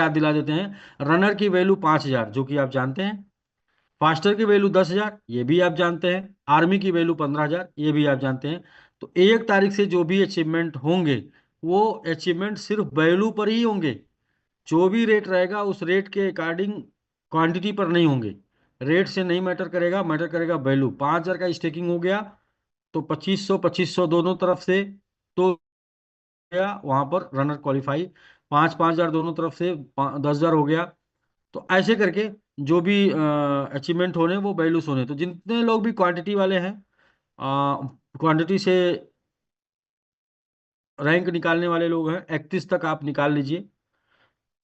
याद दिला देते हैं। रनर की वैल्यू 5,000 जो कि आप जानते हैं। फास्टर की वैल्यू 10,000 ये भी आप जानते हैं। आर्मी की वैल्यू 15,000 ये भी आप जानते हैं। तो 1 तारीख से जो भी अचीवमेंट होंगे वो अचीवमेंट सिर्फ वैल्यू पर ही होंगे। जो भी रेट रहेगा उस रेट के अकॉर्डिंग क्वांटिटी पर नहीं होंगे। रेट से नहीं मैटर करेगा, मैटर करेगा वैल्यू। 5,000 का स्टेकिंग हो गया तो 2,500 दोनों तरफ से, तो गया वहां पर रनर क्वालिफाई। 5,000 दोनों तरफ से 10,000 हो गया। तो ऐसे करके जो भी अचीवमेंट होने वो वैल्यूज होने। तो जितने लोग भी क्वांटिटी वाले हैं, क्वांटिटी से रैंक निकालने वाले लोग हैं, 31 तक आप निकाल लीजिए।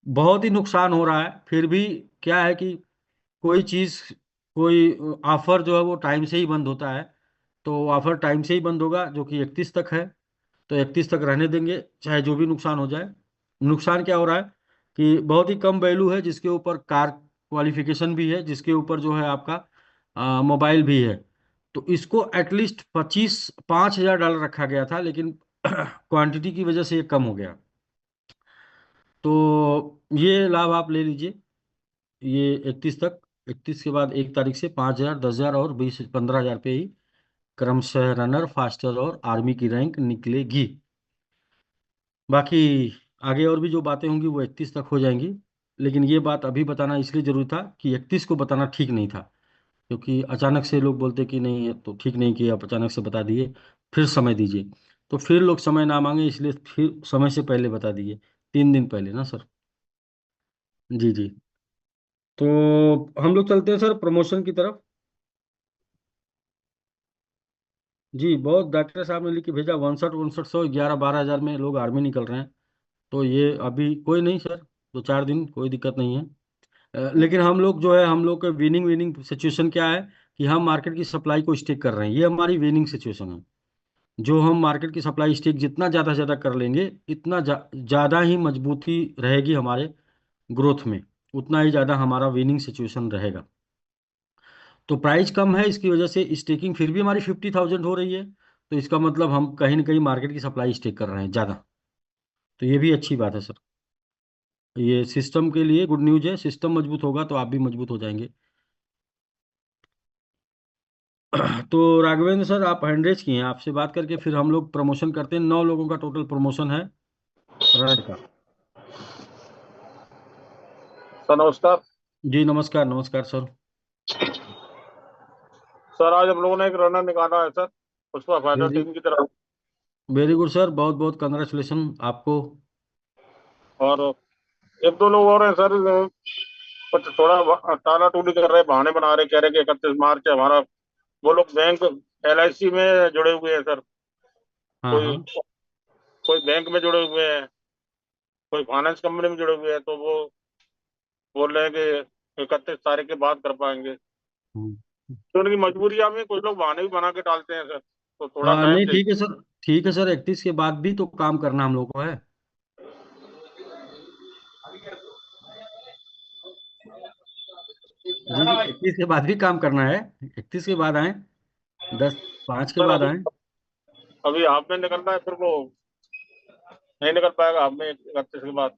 बहुत ही नुकसान हो रहा है फिर भी। क्या है कि कोई चीज़, कोई ऑफर जो है वो टाइम से ही बंद होता है। तो ऑफर टाइम से ही बंद होगा जो कि 31 तक है। तो 31 तक रहने देंगे चाहे जो भी नुकसान हो जाए। नुकसान क्या हो रहा है कि बहुत ही कम वैल्यू है जिसके ऊपर कार क्वालिफिकेशन भी है, जिसके ऊपर जो है आपका मोबाइल भी है। तो इसको एटलीस्ट 5,000 डॉलर रखा गया था, लेकिन क्वांटिटी की वजह से ये कम हो गया। तो ये लाभ आप ले लीजिए। ये 31 तक, 31 के बाद 1 तारीख से 5,000, 10,000 और 15,000 पे ही क्रमशः रनर, फास्टर और आर्मी की रैंक निकलेगी। बाकी आगे और भी जो बातें होंगी वो 31 तक हो जाएंगी। लेकिन ये बात अभी बताना इसलिए जरूरी था कि 31 को बताना ठीक नहीं था। क्योंकि अचानक से लोग बोलते कि नहीं ये तो ठीक नहीं किया, आप अचानक से बता दिए, फिर समय दीजिए। तो फिर लोग समय ना मांगे, इसलिए फिर समय से पहले बता दिए, 3 दिन पहले ना सर। जी जी। तो हम लोग चलते हैं सर प्रमोशन की तरफ। जी, बहुत डॉक्टर साहब ने लिख के भेजा 61, 62, 11, 12 हज़ार में लोग आर्मी निकल रहे हैं। तो ये अभी कोई नहीं सर, 2-4 दिन कोई दिक्कत नहीं है। लेकिन हम लोग जो है, हम लोग का विनिंग विनिंग सिचुएशन क्या है कि हम मार्केट की सप्लाई को स्टेक कर रहे हैं। ये हमारी विनिंग सिचुएशन है। जो हम मार्केट की सप्लाई स्टेक जितना ज़्यादा से ज़्यादा कर लेंगे, इतना ज़्यादा ही मजबूती रहेगी हमारे ग्रोथ में, उतना ही ज़्यादा हमारा विनिंग सिचुएशन रहेगा। तो प्राइस कम है, इसकी वजह से स्टेकिंग फिर भी हमारी 50,000 हो रही है। तो इसका मतलब हम कहीं ना कहीं मार्केट की सप्लाई स्टेक कर रहे हैं ज़्यादा। तो ये भी अच्छी बात है सर। ये सिस्टम के लिए गुड न्यूज है। सिस्टम मजबूत होगा तो आप भी मजबूत हो जाएंगे। तो राघवेंद्र सर, आप हैंडरेज किए हैं, आपसे बात करके फिर हम लोग प्रमोशन करते हैं। 9 लोगों का टोटल प्रमोशन है रनर का। सर नमस्कार। जी नमस्कार, नमस्कार सर। सर आज हम लोगों ने एक रनर निकाला है sir, Pushpa fighter very team की तरफ। वेरी गुड सर, बहुत बहुत कंग्रेचुलेसन आपको। और एक दो लोग और हैं सर, कुछ थोड़ा टाला टूली कर रहे, बहाने बना रहे, कह रहे कि 31 मार्च है हमारा। वो लोग बैंक, LIC में जुड़े हुए हैं सर। हाँ हाँ। कोई कोई बैंक में जुड़े हुए हैं, कोई फाइनेंस कंपनी में जुड़े हुए हैं। तो वो बोल रहे हैं कि 31 तारीख के बाद कर पाएंगे। हम्म। तो उनकी मजबूरियां में कुछ लोग बहाने भी बना के टालते हैं सर, तो थोड़ा हाँ टाइम नहीं चाहिए। ठीक है सर। ठीक है सर, 31 के बाद भी तो काम करना हम लोग को है। जी जी, 31 के बाद भी काम करना है। 31 के बाद आए, 10/5 के सर बाद अभी आए। अभी हाफ में निकलना है, फिर वो नहीं निकल पाएगा हाफ में 31 के बाद।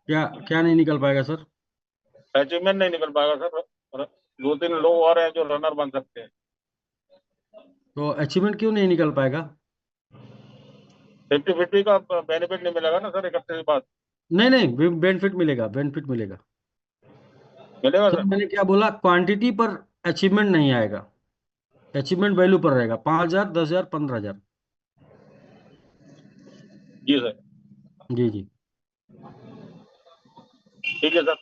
क्या क्या नहीं निकल पाएगा सर? अचीवमेंट नहीं निकल पाएगा सर। दो तीन लोग और हैं जो रनर बन सकते हैं। तो अचीवमेंट क्यों नहीं निकल पाएगा? 50-50 का बेनिफिट नहीं मिलेगा ना सर 31 के बाद। नहीं नहीं, बेनिफिट मिलेगा, बेनिफिट मिलेगा। मिलेगा सर सर। मैंने क्या बोला, क्वांटिटी पर अचीवमेंट नहीं आएगा। अचीवमेंट वैल्यू पर रहेगा, 5,000, 10,000, 15,000। जी सर। जी जी। ठीक है सर।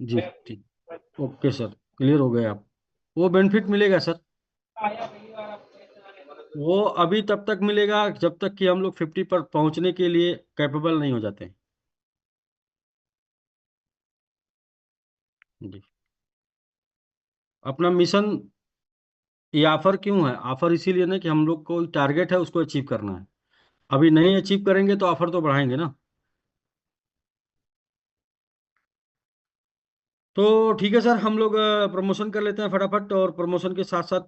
जी ठीक। ओके सर, क्लियर हो गए आप। वो बेनिफिट मिलेगा सर। वो अभी तब तक मिलेगा जब तक कि हम लोग 50 पर पहुंचने के लिए कैपेबल नहीं हो जाते हैं। जी। अपना मिशन, ये ऑफर क्यों है? ऑफर इसीलिए ना कि हम लोग को टारगेट है उसको अचीव करना है। अभी नहीं अचीव करेंगे तो ऑफर तो बढ़ाएंगे ना। तो ठीक है सर, हम लोग प्रमोशन कर लेते हैं फटाफट, और प्रमोशन के साथ साथ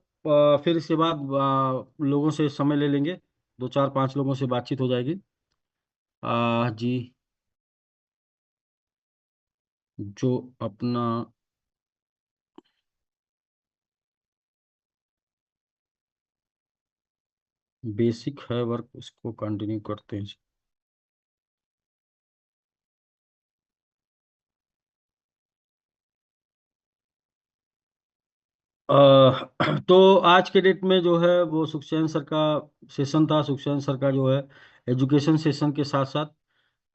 फिर इसके बाद लोगों से समय ले लेंगे। 2 4 5 लोगों से बातचीत हो जाएगी। जी। जो अपना बेसिक है वर्क उसको कंटिन्यू करते हैं। तो आज के डेट में जो है वो सुखचैन सर का सेशन था। सुखचैन सर का जो है एजुकेशन सेशन के साथ साथ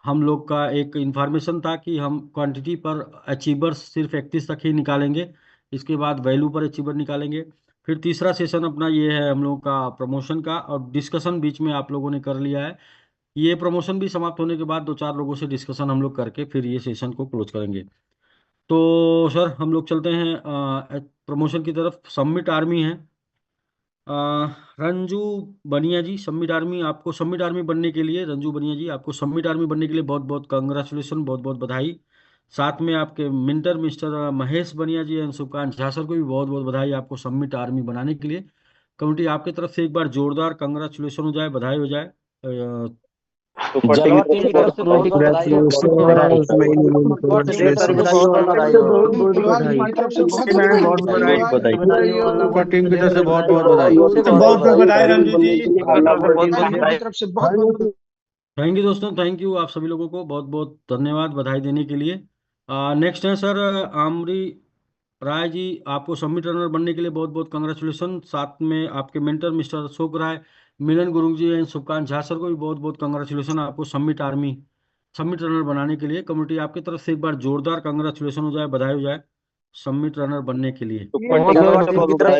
हम लोग का एक इंफॉर्मेशन था कि हम क्वांटिटी पर अचीवर्स सिर्फ 31 तक ही निकालेंगे। इसके बाद वैल्यू पर अचीवर निकालेंगे। फिर तीसरा सेशन अपना ये है हम लोगों का प्रमोशन का, और डिस्कशन बीच में आप लोगों ने कर लिया है। ये प्रमोशन भी समाप्त होने के बाद दो चार लोगों से डिस्कशन हम लोग करके फिर ये सेशन को क्लोज करेंगे। तो सर हम लोग चलते हैं प्रमोशन की तरफ। सबमिट आर्मी है। अ, रंजू बनिया जी, सबमिट आर्मी। आपको सबमिट आर्मी बनने के लिए, रंजू बनिया जी, आपको सबमिट आर्मी बनने के लिए बहुत बहुत कंग्रेचुलेसन, बहुत बहुत बधाई। साथ में आपके मिंटर मिस्टर महेश बनिया जी एंड सुकांत झा सर को भी बहुत बहुत बधाई आपको सबमिट आर्मी बनाने के लिए। कम्युनिटी आपकी तरफ से एक बार जोरदार कंग्रेचुलेसन हो जाए, बधाई हो जाए। सुपर टीम की जवाहर तरफ टीम से की बहुत तरफ से बहुत बहुत बहुत बधाई। बधाई हो, बहुत बहुत बधाई। जवाहर टीम की तरफ से बहुत बहुत बधाई हो। परिवार की तरफ से बहुत बहुत बहुत बधाई। बहुत बधाई। सुपर टीम की तरफ से बहुत बहुत बहुत बधाई। बहुत से बहुत बहुत बहुत बहुत बधाई। बधाई रंजू जी। बहुत बहुत टीम की बधाई। तरफ से बहुत बहुत बधाई। थैंक यू दोस्तों, थैंक यू आप सभी लोगों को बहुत बहुत धन्यवाद बधाई देने के लिए। नेक्स्ट है सर आमरी राय जी। आपको सबमिट रनर बनने के लिए बहुत बहुत कंग्रेचुलेसन। साथ में आपके mentor mister Ashok Rai, Milan Guru ji and Sukanta Jha sir को भी बहुत बहुत कंग्रेचुलेसन आपको सबमिट आर्मी, सबमिट रनर बनाने के लिए। कम्युनिटी आपकी तरफ से एक बार जोरदार कंग्रेचुलेसन हो जाए, बधाई हो जाए सबमिट रनर बनने के लिए। सुपर टीम की जवाहर तरफ से टीम बहुत की तरफ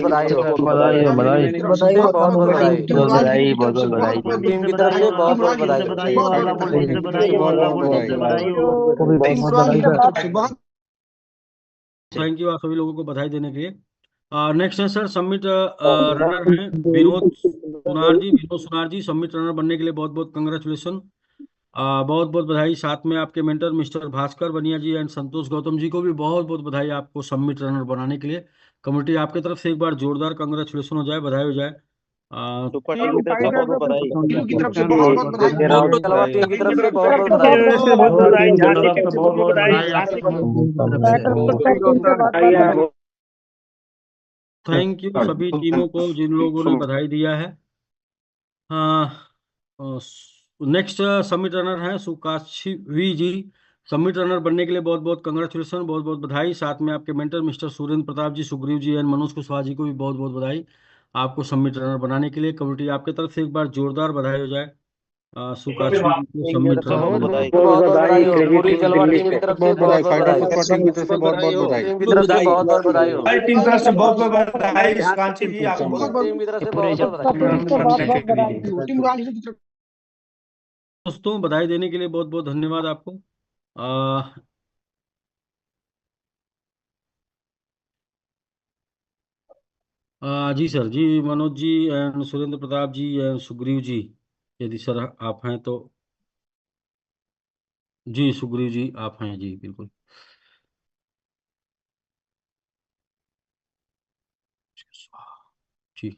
बधाई। से बहुत सुपर बहुत टीम की बधाई तरफ से हो। बहुत बहुत बधाई बधाई। हो, बधाई। बहुत बहुत बधाई। टीम की तरफ से बहुत बहुत टीम की तरफ से बहुत बहुत बधाई। टीम की तरफ से बहुत। थैंक यू आप सभी लोगों को बधाई देने के लिए। नेक्स्ट है सर सबमिट रनर हैं विनोद सुनार जी। विनोद सुनार जी सबमिट रनर बनने के लिए बहुत बहुत कंग्रेचुलेसन, बहुत बहुत बधाई। साथ में आपके मेंटर मिस्टर भास्कर बनिया जी एंड संतोष गौतम जी को भी बहुत बहुत बधाई आपको सबमिट रनर बनाने के लिए। कमेटी आपकी तरफ से एक बार जोरदार कंग्रेचुलेसन हो जाए, बधाई हो जाए। सुपर टीम की तरफ से बहुत बहुत बधाई। टीम की तरफ से बहुत बहुत बधाई। के राहुल जवाहर टीम की तरफ से बहुत बहुत की बधाई। तरफ से बहुत बधाई, झांसी टीम से बहुत बहुत बधाई, थैंक यू सभी टीमों को जिन लोगों ने बधाई दिया है। हाँ, नेक्स्ट सबमिट रनर है सुकाशी वी जी। सबमिट रनर बनने के लिए बहुत बहुत कंग्रेचुलेसन, बहुत बहुत बधाई। साथ में आपके mentor mister Surendra Pratap ji, Sugreev ji and Manoj Kushwaha ji को भी बहुत बहुत बधाई आपको सबमिट रनर बनाने के लिए। कमेटी आपके तरफ से एक बार जोरदार बधाई हो जाए सुकाशी जी को टीम की तरफ सबमिट से रनर बहुत बनाने बधाई। के बहुत बहुत बधाई हो। पूरी जलवा टीम की तरफ से बहुत बहुत बधाई। बहुत फाइटर बधाई। सुपर टीम की तरफ से बहुत बहुत बधाई। टीम की तरफ से बहुत बहुत बधाई हो। हमारी टीम की तरफ से बहुत बहुत बधाई, कांची जी आपको बहुत बहुत टीम की तरफ से बहुत बहुत बधाई। टीम राजनीति की तरफ। दोस्तों बधाई देने के लिए बहुत बहुत धन्यवाद आपको। जी सर जी, मनोज जी एंड सुरेंद्र प्रताप जी एंड सुग्रीव जी, यदि सर आप हैं तो। जी सुग्रीव जी आप हैं जी, बिल्कुल। जी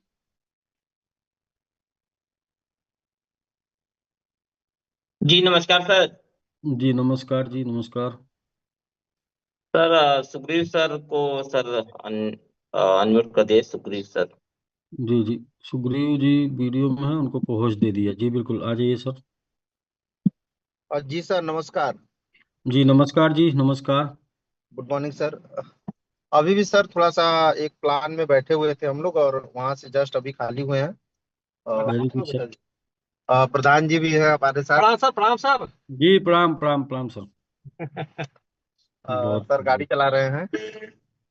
जी नमस्कार सर। जी नमस्कार जी, नमस्कार। सर सुग्रीव सर को सर अनम्यूट कर दिए सुग्रीव सर। जी जी, सुग्रीव जी वीडियो में है, उनको पहुंच दे दिया जी, बिल्कुल आ जाइए सर। जी सर नमस्कार। जी नमस्कार जी, नमस्कार। Good morning sir. अभी भी सर थोड़ा सा एक प्लान में बैठे हुए थे हम लोग और वहां से जस्ट अभी खाली हुए हैं। Very good sir. प्रधान जी भी हैं हमारे साथ। प्रणाम सर, प्रणाम सर। जी प्रणाम प्रणाम प्रणाम सर। बहुत सर गाड़ी चला रहे हैं।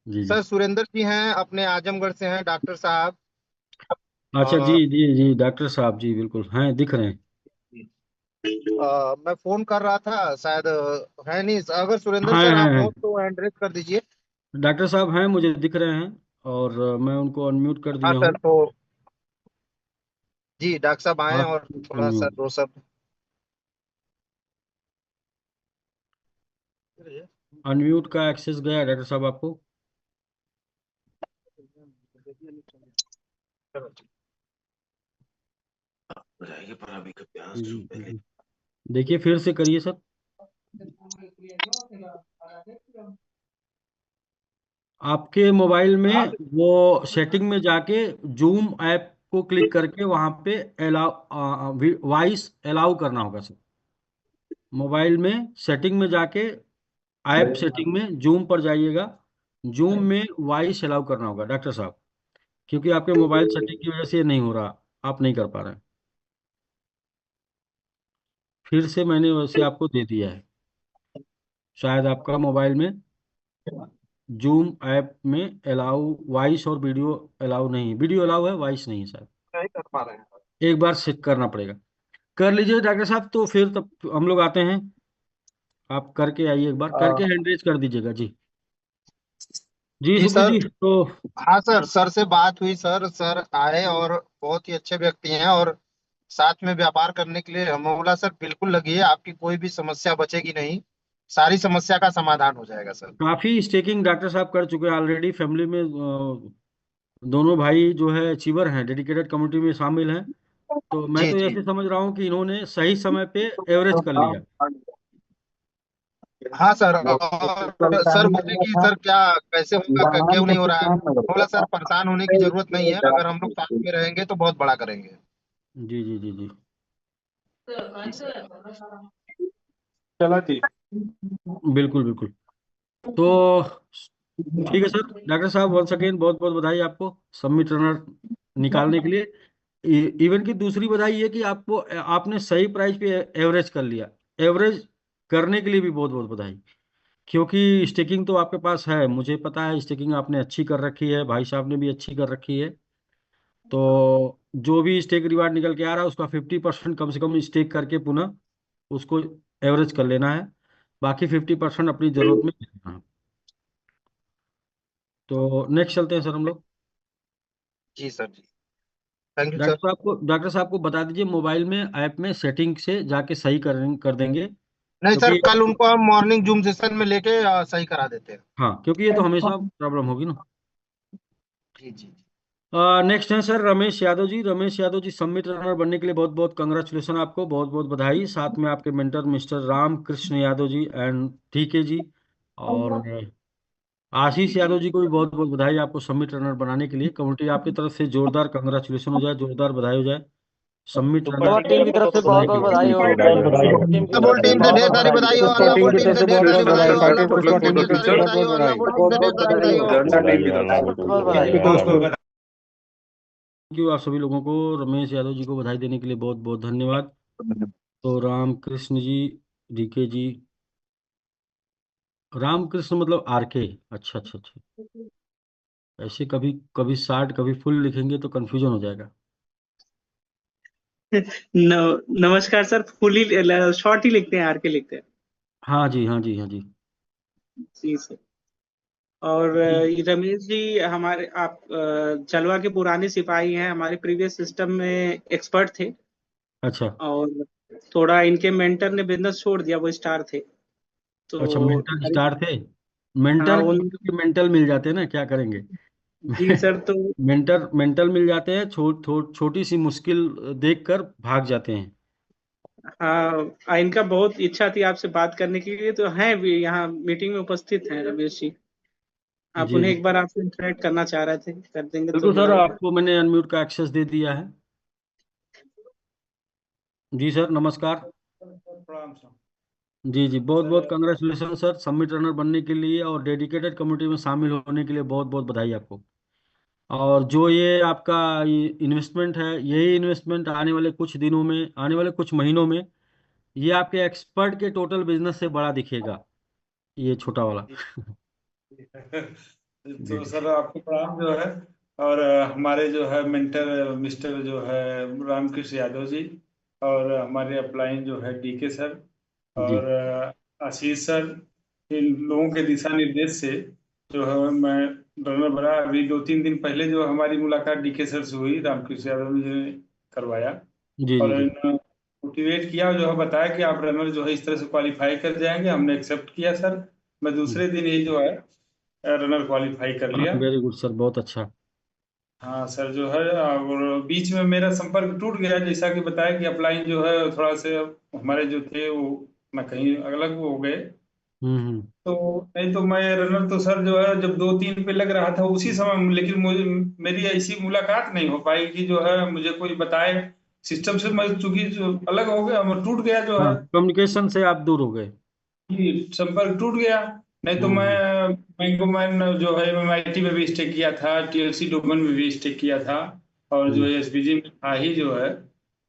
जी जी। सर सुरेंद्र जी हैं अपने आजमगढ़ से हैं डॉक्टर साहब। अच्छा जी अ, जी जी, डॉक्टर साहब जी बिल्कुल हैं, दिख रहे हैं। मैं फोन कर रहा था शायद है नहीं। अगर सुरेंद्र हैं सर आप हो हैं तो हैंड रेज कर दीजिए। डॉक्टर साहब हैं, मुझे दिख रहे हैं। और मैं उनको अनम्यूट कर हाँ दिया सर हूँ। तो जी डॉक्टर साहब आए आप और थोड़ा सा अनम्यूट। दो सब। अनम्यूट का एक्सेस गया डॉक्टर साहब आपको? जी, जी। देखिए फिर से करिए सर। आपके मोबाइल में वो सेटिंग में जाके जूम ऐप को क्लिक करके वहां पे अलाउ वॉइस अलाउ करना होगा सर। मोबाइल में सेटिंग में जाके ऐप सेटिंग में जूम पर जाइएगा। जूम में वॉइस अलाउ करना होगा डॉक्टर साहब, क्योंकि आपके मोबाइल सेटिंग की वजह से ये नहीं हो रहा, आप नहीं कर पा रहे हैं। फिर से मैंने वैसे आपको दे दिया है, शायद आपका मोबाइल में जूम ऐप में अलाउ वॉइस और वीडियो अलाउ नहीं, वीडियो अलाउ है, वॉइस नहीं है शायद। नहीं कर पा रहे हैं। एक बार चेक करना पड़ेगा। कर लीजिए डॉक्टर साहब, तो फिर तब हम लोग आते हैं। आप करके आइए, एक बार करके हैंड रेज कर दीजिएगा जी। जी जी सुखी सर। जी, तो हाँ सर, सर से बात हुई सर, सर आए और बहुत ही अच्छे व्यक्ति हैं, और साथ में व्यापार करने के लिए हम बोला सर बिल्कुल लगिए, आपकी कोई भी समस्या बचेगी नहीं, सारी समस्या का समाधान हो जाएगा सर। काफी स्टेकिंग डॉक्टर साहब कर चुके हैं ऑलरेडी फैमिली में। दोनों भाई जो है अचीवर हैं, डेडिकेटेड कम्युनिटी में शामिल हैं। तो मैं जी तो जी। ऐसे समझ रहा हूँ कि इन्होंने सही समय पे एवरेज कर लिया। हाँ सर, और सर बोले कि सर क्या कैसे होगा, क्यों नहीं हो रहा है, बोला सर परेशान होने की जरूरत नहीं है, अगर हम लोग साथ में रहेंगे तो बहुत बड़ा करेंगे। जी जी जी जी। चला जी। बिल्कुल बिल्कुल। तो ठीक है सर, डॉक्टर साहब वंस अगेन बहुत बहुत बधाई आपको सबमिट रनर निकालने के लिए। इवन की दूसरी बधाई ये कि आपको आपने सही प्राइस पे एवरेज कर लिया। एवरेज करने के लिए भी बहुत बहुत बधाई, क्योंकि स्टेकिंग तो आपके पास है, मुझे पता है स्टेकिंग आपने अच्छी कर रखी है, भाई साहब ने भी अच्छी कर रखी है। तो जो भी स्टेक रिवार्ड निकल के आ रहा है उसका 50% कम से कम स्टेक करके पुनः उसको एवरेज कर लेना है। बाकी 50% अपनी जरूरत में लेना है। तो नेक्स्ट चलते हैं सर हम लोग। जी सर जी। Thank you sir. डॉक्टर साहब को बता दीजिए मोबाइल में ऐप में सेटिंग से जाके सही कर देंगे, नहीं सर, क्योंकि कल उनको हम मॉर्निंग जूम सेशन में लेके सही करा देते हैं। हाँ, क्योंकि ये तो हमेशा प्रॉब्लम होगी ना। जी जी। नेक्स्ट है sir Ramesh Yadav ji. Ramesh Yadav ji submit runner बनने के लिए बहुत बहुत कंग्रेचुलेसन, आपको बहुत बहुत बधाई। साथ में आपके mentor mister Ram Krishna Yadav ji and TK ji, और आशीष यादव जी को भी बहुत बहुत बधाई आपको सबमिट रनर बनाने के लिए। कम्युनिटी आपकी तरफ से जोरदार कंग्रेचुलेसन हो जाए, जोरदार बधाई हो जाए सबमिट रनर सुपर टीम की तरफ से बहुत बहुत बधाई हो। सुपर टीम की बोल तरफ से टीम से बहुत ढेर बहुत सारी बधाई बधाई हो, पुष्पा अल्लाह टीम बोल की टीम तरफ से से ढेर बहुत सारी बहुत बधाई बधाई, हो, अल्लाह साकिब बोल पुष्पा टीम से टीम की ढेर तरफ सारी से बहुत बधाई हो, बहुत अल्लाह बधाई। बोल टीम से ढेर सारी बधाई हो। थैंक यू आप सभी लोगों को, रमेश यादव जी को बधाई देने के लिए बहुत बहुत धन्यवाद। तो राम कृष्ण जी, डीके जी, रामकृष्ण मतलब आरके, अच्छा अच्छा अच्छा। ऐसे कभी कभी शार्ट कभी फुल लिखेंगे तो कंफ्यूजन हो जाएगा। नमस्कार सर, फुल ही शॉर्ट ही लिखते हैं, आर के लिखते हैं। हाँ जी हाँ जी हाँ जी। जी सर। और जी ये रमेश जी हमारे आप जलवा के पुराने सिपाही हैं, हमारे प्रीवियस सिस्टम में एक्सपर्ट थे, अच्छा और थोड़ा इनके मेंटर ने बिजनेस छोड़ दिया, वो स्टार थे अच्छा। तो। मेंटल स्टार थे। हाँ मेंटर उन। मेंटल मिल जाते हैं ना, क्या करेंगे। जी सर तो। मेंटल मिल जाते हैं, छोटी सी मुश्किल देखकर भाग जाते हैं। हाँ इनका बहुत इच्छा थी आपसे बात करने के लिए, तो हैं भी यहाँ मीटिंग में उपस्थित हैं रमेश जी। आप जी उन्हें जी एक बार आपसे इंटरेक्ट करना चाह रहे थे, कर देंगे तो बिल्कुल सर, बुरा होगा। आपको मैंने अनम्यूट का एक्सेस दे दिया है। जी सर नमस्कार। प्रणाम सर। जी जी बहुत बहुत sir congratulation sir submit runner बनने के लिए और डेडिकेटेड कम्युनिटी में शामिल होने के लिए बहुत बहुत बधाई आपको। और जो ये आपका इन्वेस्टमेंट है, यही इन्वेस्टमेंट आने वाले कुछ दिनों में, आने वाले कुछ महीनों में ये आपके एक्सपर्ट के टोटल बिजनेस से बड़ा दिखेगा, ये छोटा वाला। जी तो जी सर आपको प्रणाम जो है। और हमारे जो है मेंटर मिस्टर जो है रामकृष्ण यादव जी, और हमारे अपलाइन जो है डीके सर, जी और आशीष सर, इन लोगों के दिशा निर्देश से जो है मैं रनर बना। अभी 2-3 दिन पहले जो हमारी मुलाकात डीके सर से हुई, रामकृष्ण यादव जी ने करवाया, जी जी और जी मोटिवेट किया, जो है बताया कि आप रनर जो है इस तरह से क्वालिफाई कर जाएंगे। हमने एक्सेप्ट किया सर। मैं दूसरे दिन ही जो है रनर क्वालिफाई कर लिया। वेरी गुड सर, बहुत अच्छा। हाँ सर जो है, और बीच में मेरा संपर्क टूट गया, जैसा कि बताया कि अपलाइन जो है थोड़ा से हमारे जो थे वो ना कहीं अलग हो गए, हम्म। तो नहीं तो मैं रनर तो सर जो है जब 2-3 पे लग रहा था उसी समय, लेकिन मुझे मेरी ऐसी मुलाकात नहीं हो पाई कि जो है मुझे कोई बताए। सिस्टम से मैं चूंकि जो अलग हो गया, मैं टूट गया जो हाँ, है कम्युनिकेशन से आप दूर हो गए। कि संपर्क टूट गया। नहीं तो हम्म। मैं जो है एमआईटी में भी स्टे किया था, टीएलसी डोमन में भी स्टे किया था, और जो हम्म। एसबीजी में था ही जो है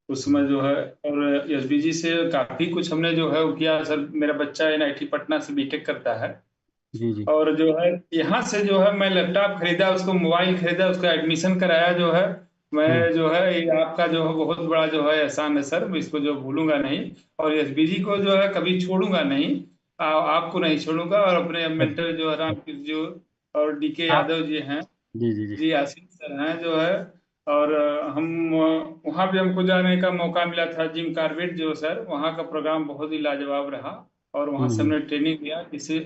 उसमें जो है। और एसबीजी से काफी कुछ हमने जो है वो किया सर। मेरा बच्चा एनआईटी पटना से बीटेक करता है, जी जी। और जो है यहाँ से जो है मैं लैपटॉप खरीदा, उसको मोबाइल खरीदा, उसका एडमिशन कराया जो है। हम्म। मैं जो है ये आपका जो है बहुत बड़ा जो है एहसान है सर, मैं इसको जो भूलूंगा नहीं। और एसबीजी को जो है कभी छोड़ूंगा नहीं। आपको नहीं छोड़ूंगा, और अपने अच्छा। मेंटर जो है रामकृष्ण जो और डीके आप। यादव जी हैं, जी जी जी। जी आशीष सर हैं जो है। और हम वहाँ भी हमको जाने का मौका मिला था, जिम कार्बेट जो सर, वहाँ का प्रोग्राम बहुत ही लाजवाब रहा। और वहाँ से हम्म। हमने ट्रेनिंग लिया, जिससे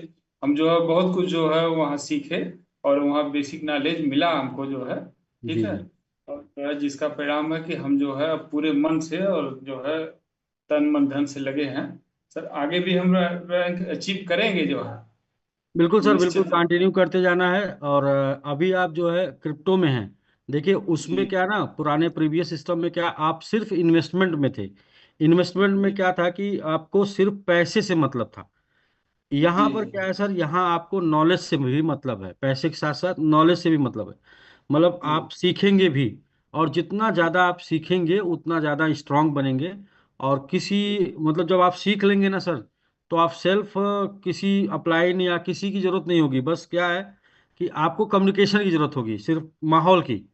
हम जो है बहुत कुछ जो है वहाँ सीखे, और वहाँ बेसिक नॉलेज मिला हमको जो है। ठीक जी है। जी। और जो है जिसका परिणाम है कि हम जो है अब पूरे मन से और जो है तन मन धन से लगे हैं सर। आगे भी हम रैंक अचीव करेंगे जो है, बिल्कुल सर, बिल्कुल निश्चित रूप कंटिन्यू करते जाना है। और अभी आप जो है क्रिप्टो में हैं। देखिए उसमें जी क्या ना, पुराने प्रीवियस सिस्टम में क्या आप सिर्फ इन्वेस्टमेंट में थे। इन्वेस्टमेंट में जी क्या था कि आपको सिर्फ पैसे से मतलब था। जी यहाँ पर क्या है सर, यहाँ आपको नॉलेज से भी मतलब है, पैसे के साथ साथ नॉलेज से भी मतलब है। मतलब जी आप सीखेंगे भी। और जितना ज़्यादा आप सीखेंगे उतना ज़्यादा स्ट्रांग बनेंगे। और किसी मतलब जब आप सीख लेंगे ना सर, तो आप सेल्फ किसी अप्लाई नहीं या किसी की जरूरत नहीं होगी। बस क्या है कि आपको कम्युनिकेशन की जरूरत होगी, सिर्फ माहौल की।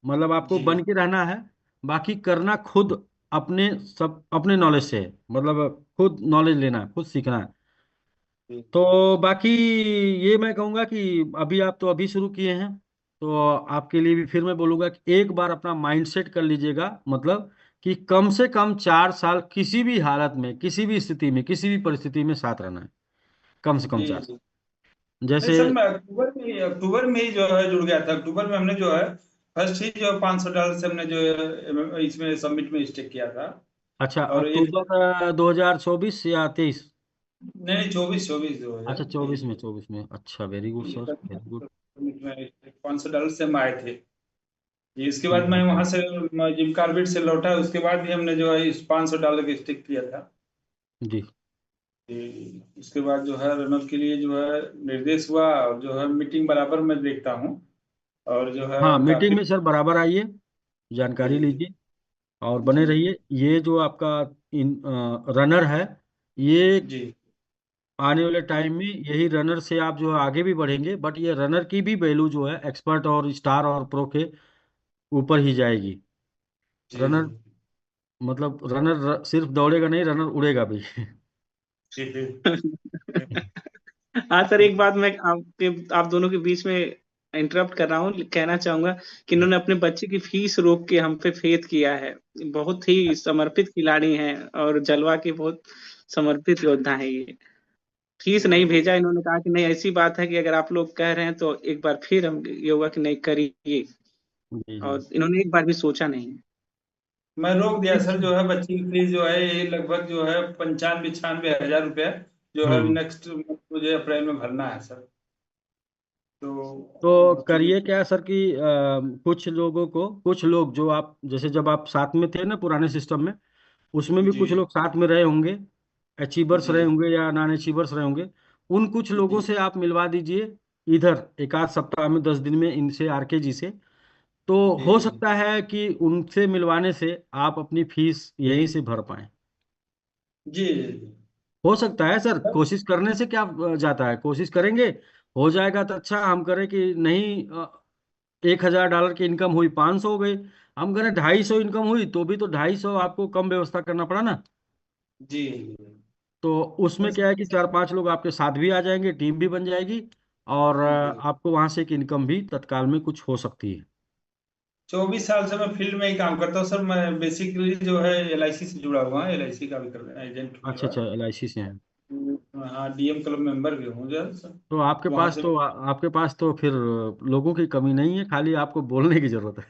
मतलब आपको जी बन के रहना है। बाकी करना खुद अपने सब अपने नॉलेज से है। मतलब खुद नॉलेज लेना है, खुद सीखना है। जी तो बाकी ये मैं कहूँगा कि अभी आप तो अभी शुरू किए हैं, तो आपके लिए भी फिर मैं बोलूँगा कि एक बार अपना माइंडसेट कर लीजिएगा। मतलब कि कम से कम 4 साल किसी भी हालत में, किसी भी स्थिति में, किसी भी परिस्थिति में साथ रहना है। कम से कम जी चार जी। साल नहीं जैसे। सर, मैं अक्टूबर में ही जो है जुड़ गया था। अक्टूबर में हमने जो है फर्स्ट ही जो $500 से हमने जो है इसमें सबमिट में स्टेक किया था। अच्छा, और एक अक्टूबर 2024 या 23? नहीं नहीं, 24 जो अच्छा, है 24 में, 24 में। अच्छा, very good sir, very good. Submit में $500 से हम आए थे। ये इसके बाद मैं हम्म। वहां से जिम कार्बेट से लौटा, उसके बाद भी हमने जो है इस $500 का स्टेक किया था। जी। उसके बाद जो है रनर के लिए जो है निर्देश हुआ, और जो है मीटिंग बराबर मैं देखता हूँ, और जो है हाँ, मीटिंग काफी। में सर बराबर आइए, जानकारी जी लीजिए और बने जी रहिए। ये जो आपका इन रनर है, ये जी आने वाले टाइम में यही रनर से आप जो है आगे भी बढ़ेंगे। बट ये रनर की भी वैल्यू जो है एक्सपर्ट और स्टार और प्रो के ऊपर ही जाएगी। जी जी रनर मतलब रनर सिर्फ दौड़ेगा नहीं, रनर उड़ेगा भी। जी जी हाँ सर, एक बात मैं आप दोनों के बीच में इंटरप्ट कर रहा हूँ, कहना चाहूंगा कि इन्होंने अपने बच्चे की फीस रोक के हम पे फेथ किया है। बहुत ही समर्पित खिलाड़ी हैं, और जलवा के बहुत समर्पित योद्धा हैं ये। फीस नहीं भेजा, इन्होंने कहा कि नहीं, ऐसी बात है कि अगर आप लोग कह रहे हैं तो एक बार फिर हम ये होगा कि नहीं, करिए। जी जी। और इन्होंने एक बार भी सोचा नहीं। मैं रोक दिया सर। ठीक। जो है बच्ची की फीस जो है ये लगभग जो है 95-96 हजार रुपया जो है हम्म। नेक्स्ट मुझे अप्रैल में भरना है सर। तो तो चूंकि करिए क्या सर कि कुछ लोगों को, कुछ लोग जो आप जैसे जब आप साथ में थे ना पुराने सिस्टम में, उसमें भी जी कुछ लोग साथ में रहे होंगे, अचीवर्स जी रहे होंगे या नॉन अचीवर्स रहे होंगे। उन कुछ लोगों जी से आप मिलवा दीजिए इधर, एक आध सप्ताह में, 10 दिन में, इनसे, आरके जी से। तो जी हो जी सकता है कि उनसे मिलवाने से आप अपनी फीस यहीं से भर पाएं। जी जी हो सकता है सर, कोशिश करने से क्या जाता है, कोशिश करेंगे। हो जाएगा तो अच्छा, हम करें कि नहीं, $1,000 की इनकम हुई, 500 हो गई। हम करें 250 इनकम हुई, तो भी तो 250 आपको कम व्यवस्था करना पड़ा ना। जी तो उसमें क्या है कि 4-5 लोग आपके साथ भी आ जाएंगे, टीम भी बन जाएगी। और जी। आपको वहां से एक इनकम भी तत्काल में कुछ हो सकती है। 24 साल से मैं फील्ड में ही काम करता हूँ सर। मैं बेसिकली जो है एलआईसी से जुड़ा हुआ है, एलआईसी का भी कर रहा एजेंट हूँ जो अच्छा है। अच्छा, LIC से हैं। हाँ, डीएम क्लब मेंबर भी हूँ जो है सर। तो आपके वहाँ पास से तो आपके पास तो फिर लोगों की कमी नहीं है, खाली आपको बोलने की जरूरत है।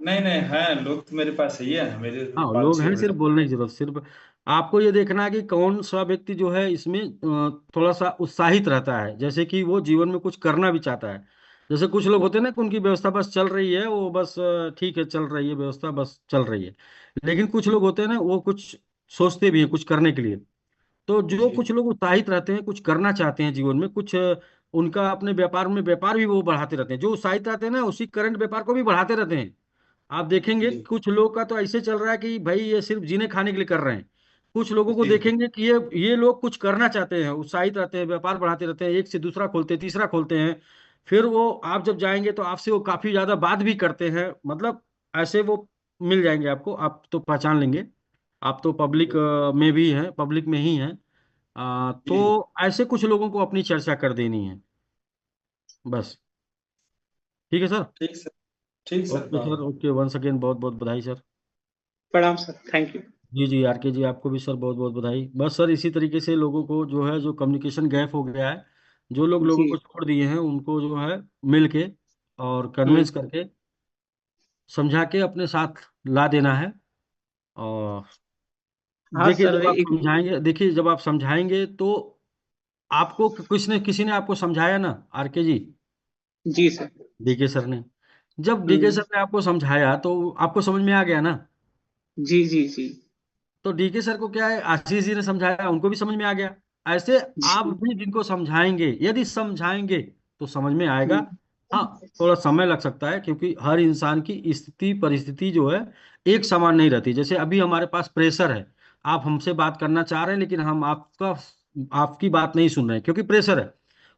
नहीं नहीं है, लोग तो मेरे पास ही है, मेरे हाँ, पाँच लोग छह हैं, सिर्फ लोग। बोलने की जरूरत, सिर्फ आपको ये देखना है कि कौन सा व्यक्ति जो है इसमें थोड़ा सा उत्साहित रहता है, जैसे कि वो जीवन में कुछ करना भी चाहता है। जैसे कुछ लोग होते हैं ना कि उनकी व्यवस्था बस चल रही है, वो बस ठीक है, चल रही है व्यवस्था, बस चल रही है। लेकिन कुछ लोग होते हैं ना, वो कुछ सोचते भी हैं कुछ करने के लिए। तो जो जी कुछ लोग उत्साहित रहते हैं, कुछ करना चाहते हैं जीवन में कुछ, उनका अपने व्यापार में व्यापार भी वो बढ़ाते रहते हैं। जो उत्साहित रहते हैं ना, उसी करंट व्यापार को भी बढ़ाते रहते हैं। आप देखेंगे जी कुछ लोग का तो ऐसे चल रहा है कि भाई ये सिर्फ जीने खाने के लिए कर रहे हैं। कुछ लोगों को जी जी देखेंगे कि ये लोग कुछ करना चाहते हैं, उत्साहित रहते हैं, व्यापार बढ़ाते रहते हैं, एक से दूसरा खोलते हैं, तीसरा खोलते हैं। फिर वो आप जब जाएंगे तो आपसे वो काफी ज्यादा बात भी करते हैं, मतलब ऐसे वो मिल जाएंगे आपको, आप तो पहचान लेंगे। आप तो पब्लिक में भी हैं, पब्लिक में ही हैं। जी। तो ऐसे कुछ लोगों को अपनी चर्चा कर देनी है बस। ठीक है सर। ठीक sir, okay sir, okay, once again बहुत बहुत बधाई सर। प्रणाम सर, थैंक यू। जी जी, आर के जी, आपको भी सर बहुत बहुत बधाई। बस सर, इसी तरीके से लोगों को जो है, जो कम्युनिकेशन गैप हो गया है, जो लोग लोगों जी। को छोड़ दिए हैं, उनको जो है मिल के और हम्म। कन्विंस करके, समझा के अपने साथ ला देना है। और हाँ देखिए, सर, जब आप एक। समझाएंगे, देखिए जब आप समझाएंगे तो आपको किसी ने आपको समझाया ना, आर के जी, जी सर। डीके सर ने। जब डीके हम्म। सर ने आपको समझाया तो आपको समझ में आ गया ना। जी जी जी। तो डीके सर को क्या है, आशीष जी ने समझाया, उनको भी समझ में आ गया। ऐसे आप जी। भी जिनको समझाएंगे, यदि समझाएंगे तो समझ में आएगा। हम्म। हाँ, थोड़ा समय लग सकता है, क्योंकि हर इंसान की स्थिति परिस्थिति जो है एक समान नहीं रहती। जैसे अभी हमारे पास प्रेशर है, आप हमसे बात करना चाह रहे हैं, लेकिन हम आपकी बात नहीं सुन रहे हैं क्योंकि प्रेशर है।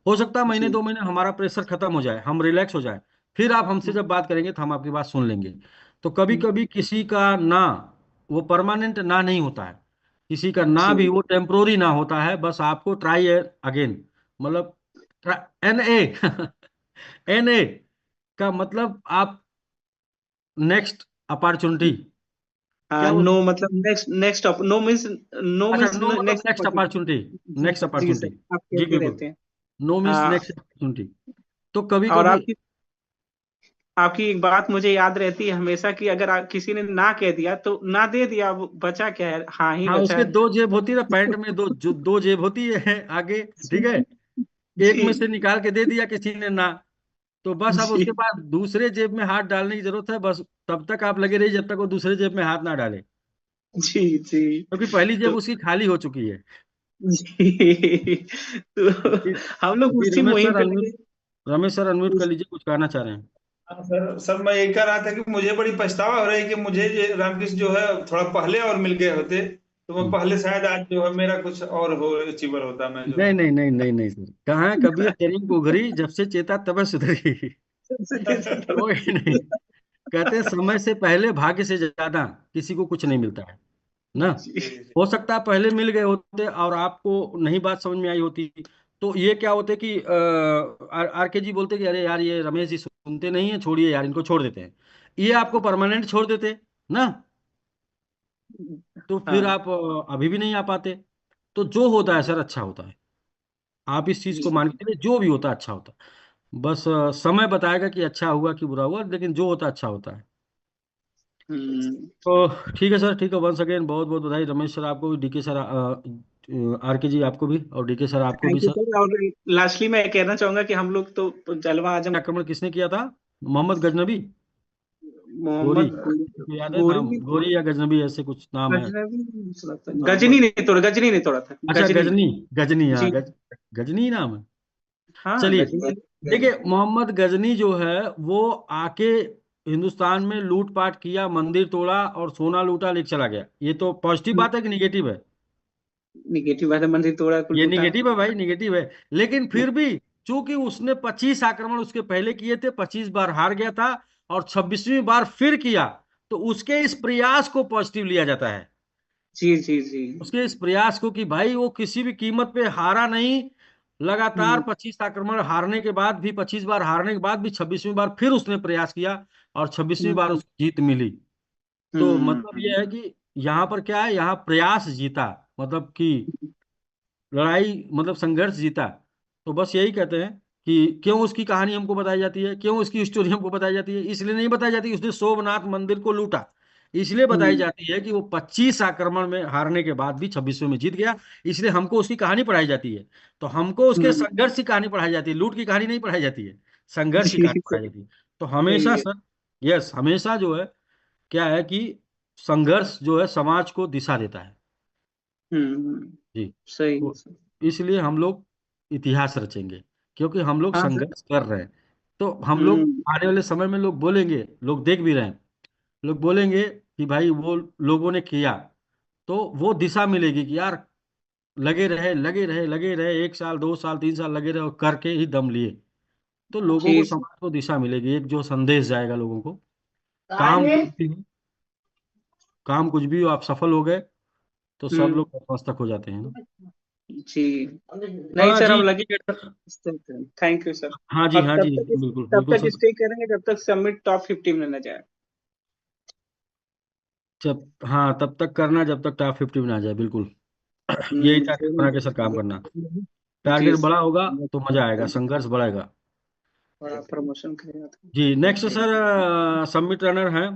हो सकता है महीने जी। 2 महीने हमारा प्रेशर खत्म हो जाए, हम रिलैक्स हो जाए, फिर आप हमसे जब बात करेंगे तो हम आपकी बात सुन लेंगे। तो कभी कभी किसी का ना, वो परमानेंट ना नहीं होता है, किसी का ना जी भी वो टेम्पोरी ना होता है। बस आपको ट्राई अगेन, मतलब एन ए एन ए का मतलब आप नेक्स्ट अपॉर्चुनिटी, क्या नो बोलते हैं? मतलब next next no means, no अच्छा, मीन्स नो मतलब नेक्स्ट नेक्स्ट अपॉर्चुनिटी, जी नेक्स्ट सर, जी सर, अपॉर्चुनिटी। आप जी कहते बिल्कुल, रहते हैं। No means uh, next opportunity. तो कभी और कभी, आपकी आपकी एक बात मुझे याद रहती है हमेशा कि अगर किसी ने ना कह दिया तो ना दे दिया, वो बचा क्या है, हाँ ही हाँ, बचा उसके है। दो जेब होती है ना, पैंट में दो जेब होती है आगे, ठीक है। एक में से जी निकाल के दे दिया किसी ने ना, तो बस अब उसके जी बाद दूसरे जेब में हाथ डालने की जरूरत है, बस तब तक आप लगे रहिए जब तक वो दूसरे जेब में हाथ ना डाले, जी जी। क्योंकि पहली जेब तो उसकी खाली हो चुकी है। जी तो जी हम लोग जी, उसी मुहिम पे लगे। रमेश सर अनम्यूट कर उस, लीजिए, कुछ कहना चाह रहे हैं। हाँ सर, मैं यही कह रहा था कि मुझे बड़ी पछतावा हो रहा है कि मुझे ये रामकृष्ण जो है थोड़ा पहले और मिल गए होते, तो मैं हम्म। पहले शायद आज जो है मेरा कुछ और हो अचीवर होता मैं जो नहीं है। नहीं नहीं नहीं नहीं सर, कहाँ है, कबीर चरिन को घरी, जब से चेता तब सुधरी। कोई नहीं, कहते हैं समय से पहले भाग्य से ज्यादा किसी को कुछ नहीं मिलता है ना। जी जी हो सकता है पहले मिल गए होते और आपको नहीं बात समझ में आई होती, तो ये क्या होते कि आर के जी बोलते कि अरे यार ये रमेश जी सुनते नहीं है, छोड़िए यार, इनको छोड़ देते हैं, ये आपको परमानेंट छोड़ देते ना। तो फिर हाँ। आप अभी भी नहीं आ पाते। तो जो होता है सर अच्छा होता है, आप इस चीज को मान के चलिए, जो भी होता है अच्छा होता है। बस समय बताएगा कि अच्छा हुआ कि बुरा हुआ, लेकिन जो होता है अच्छा होता है। हम्म। तो ठीक है सर, ठीक है, वंस अगेन बहुत बहुत बधाई, रमेश सर आपको भी, DK sir, are K ji आपको भी, और डीके सर आपको भी थैंक यू सर। सर। और लास्टली मैं कहना चाहूंगा कि हम लोग तो जलवा आजम आक्रमण किसने किया था? मोहम्मद गजनबी, गोरी, मोहम्मद तो याद है नाम, गोरी, गोरी या गजनबी ऐसे कुछ नाम है। गजनी मोहम्मद। नहीं तोड़ा, गजनी नहीं तोड़ा था, अच्छा, गजनी। गजनी, गजनी, हाँ, जी। गजनी नाम है। हाँ चलिए, गजनी। देखिए मोहम्मद गजनी जो है वो आके हिंदुस्तान में लूटपाट किया, मंदिर तोड़ा और सोना लूटा, लेके चला गया। ये तो पॉजिटिव बात है कि निगेटिव है? निगेटिव बात है, मंदिर तोड़ा को ये लूटा। निगेटिव है भाई, निगेटिव है। लेकिन फिर भी चूंकि उसने 25 आक्रमण उसके पहले किए थे, 25 बार हार गया था, और 26वीं बार फिर किया, तो उसके इस प्रयास को पॉजिटिव लिया जाता है। जी जी जी। उसके इस प्रयास को कि भाई वो किसी भी कीमत पे हारा नहीं, लगातार हम्म 25 आक्रमण हारने के बाद भी, 25 बार हारने के बाद भी 26वीं बार फिर उसने प्रयास किया, और 26वीं बार हम्म उसको जीत मिली। तो मतलब हम्म। यह है कि यहाँ पर क्या है, यहाँ प्रयास जीता, मतलब कि लड़ाई, मतलब संघर्ष जीता। तो बस यही कहते हैं कि क्यों उसकी कहानी हमको बताई जाती है, क्यों उसकी स्टोरी हमको बताई जाती है? इसलिए नहीं बताई जाती उसने सोमनाथ मंदिर को लूटा, इसलिए बताई जाती है कि वो 25 आक्रमण में हारने के बाद भी 26वें में जीत गया, इसलिए हमको उसकी कहानी पढ़ाई जाती है। तो हमको उसके हम्म। संघर्ष की कहानी पढ़ाई जाती है, लूट की कहानी नहीं पढ़ाई जाती है, संघर्ष की जी कहानी पढ़ाई जाती है। तो सही हमेशा है। सर, यस, हमेशा जो है क्या है कि संघर्ष जो है समाज को दिशा देता है। हम्म। जी। सही है तो सर। इसलिए हम लोग इतिहास रचेंगे, क्योंकि हम लोग हाँ सर। संघर्ष कर रहे हैं। तो हम लोग आने वाले समय में लोग बोलेंगे, लोग देख भी रहे हैं, लोग बोलेंगे कि भाई वो लोगों ने किया, तो वो दिशा मिलेगी कि यार लगे रहे लगे रहे लगे रहे, 1 साल 2 साल 3 साल लगे रहे और करके ही दम लिए। तो लोगों को, जी सर। समाज को दिशा मिलेगी, एक जो संदेश जाएगा लोगों को। काम कुछ भी हो, काम कुछ भी हो, आप सफल हो गए तो सब हम्म। लोग नतमस्तक हो जाते हैं। जी। नहीं हाँ सर, जी। हम लगे। Thank you sir. हाँ जी, और हाँ तब जी, तक बिल्कुल तब बिल्कुल तक सर। स्टे करेंगे जब तक सबमिट टॉप 50 में न जाए। जब, हाँ, तब तक करना जब तक टॉप 50 में आ जाए, बिल्कुल। यही टारगेट बना के सर काम करना। जी टारगेट सर। बड़ा होगा तो मजा आएगा, संघर्ष बढ़ेगा। बड़ा प्रमोशन करेगा तो। जी, नेक्स्ट सर सबमिट रनर हैं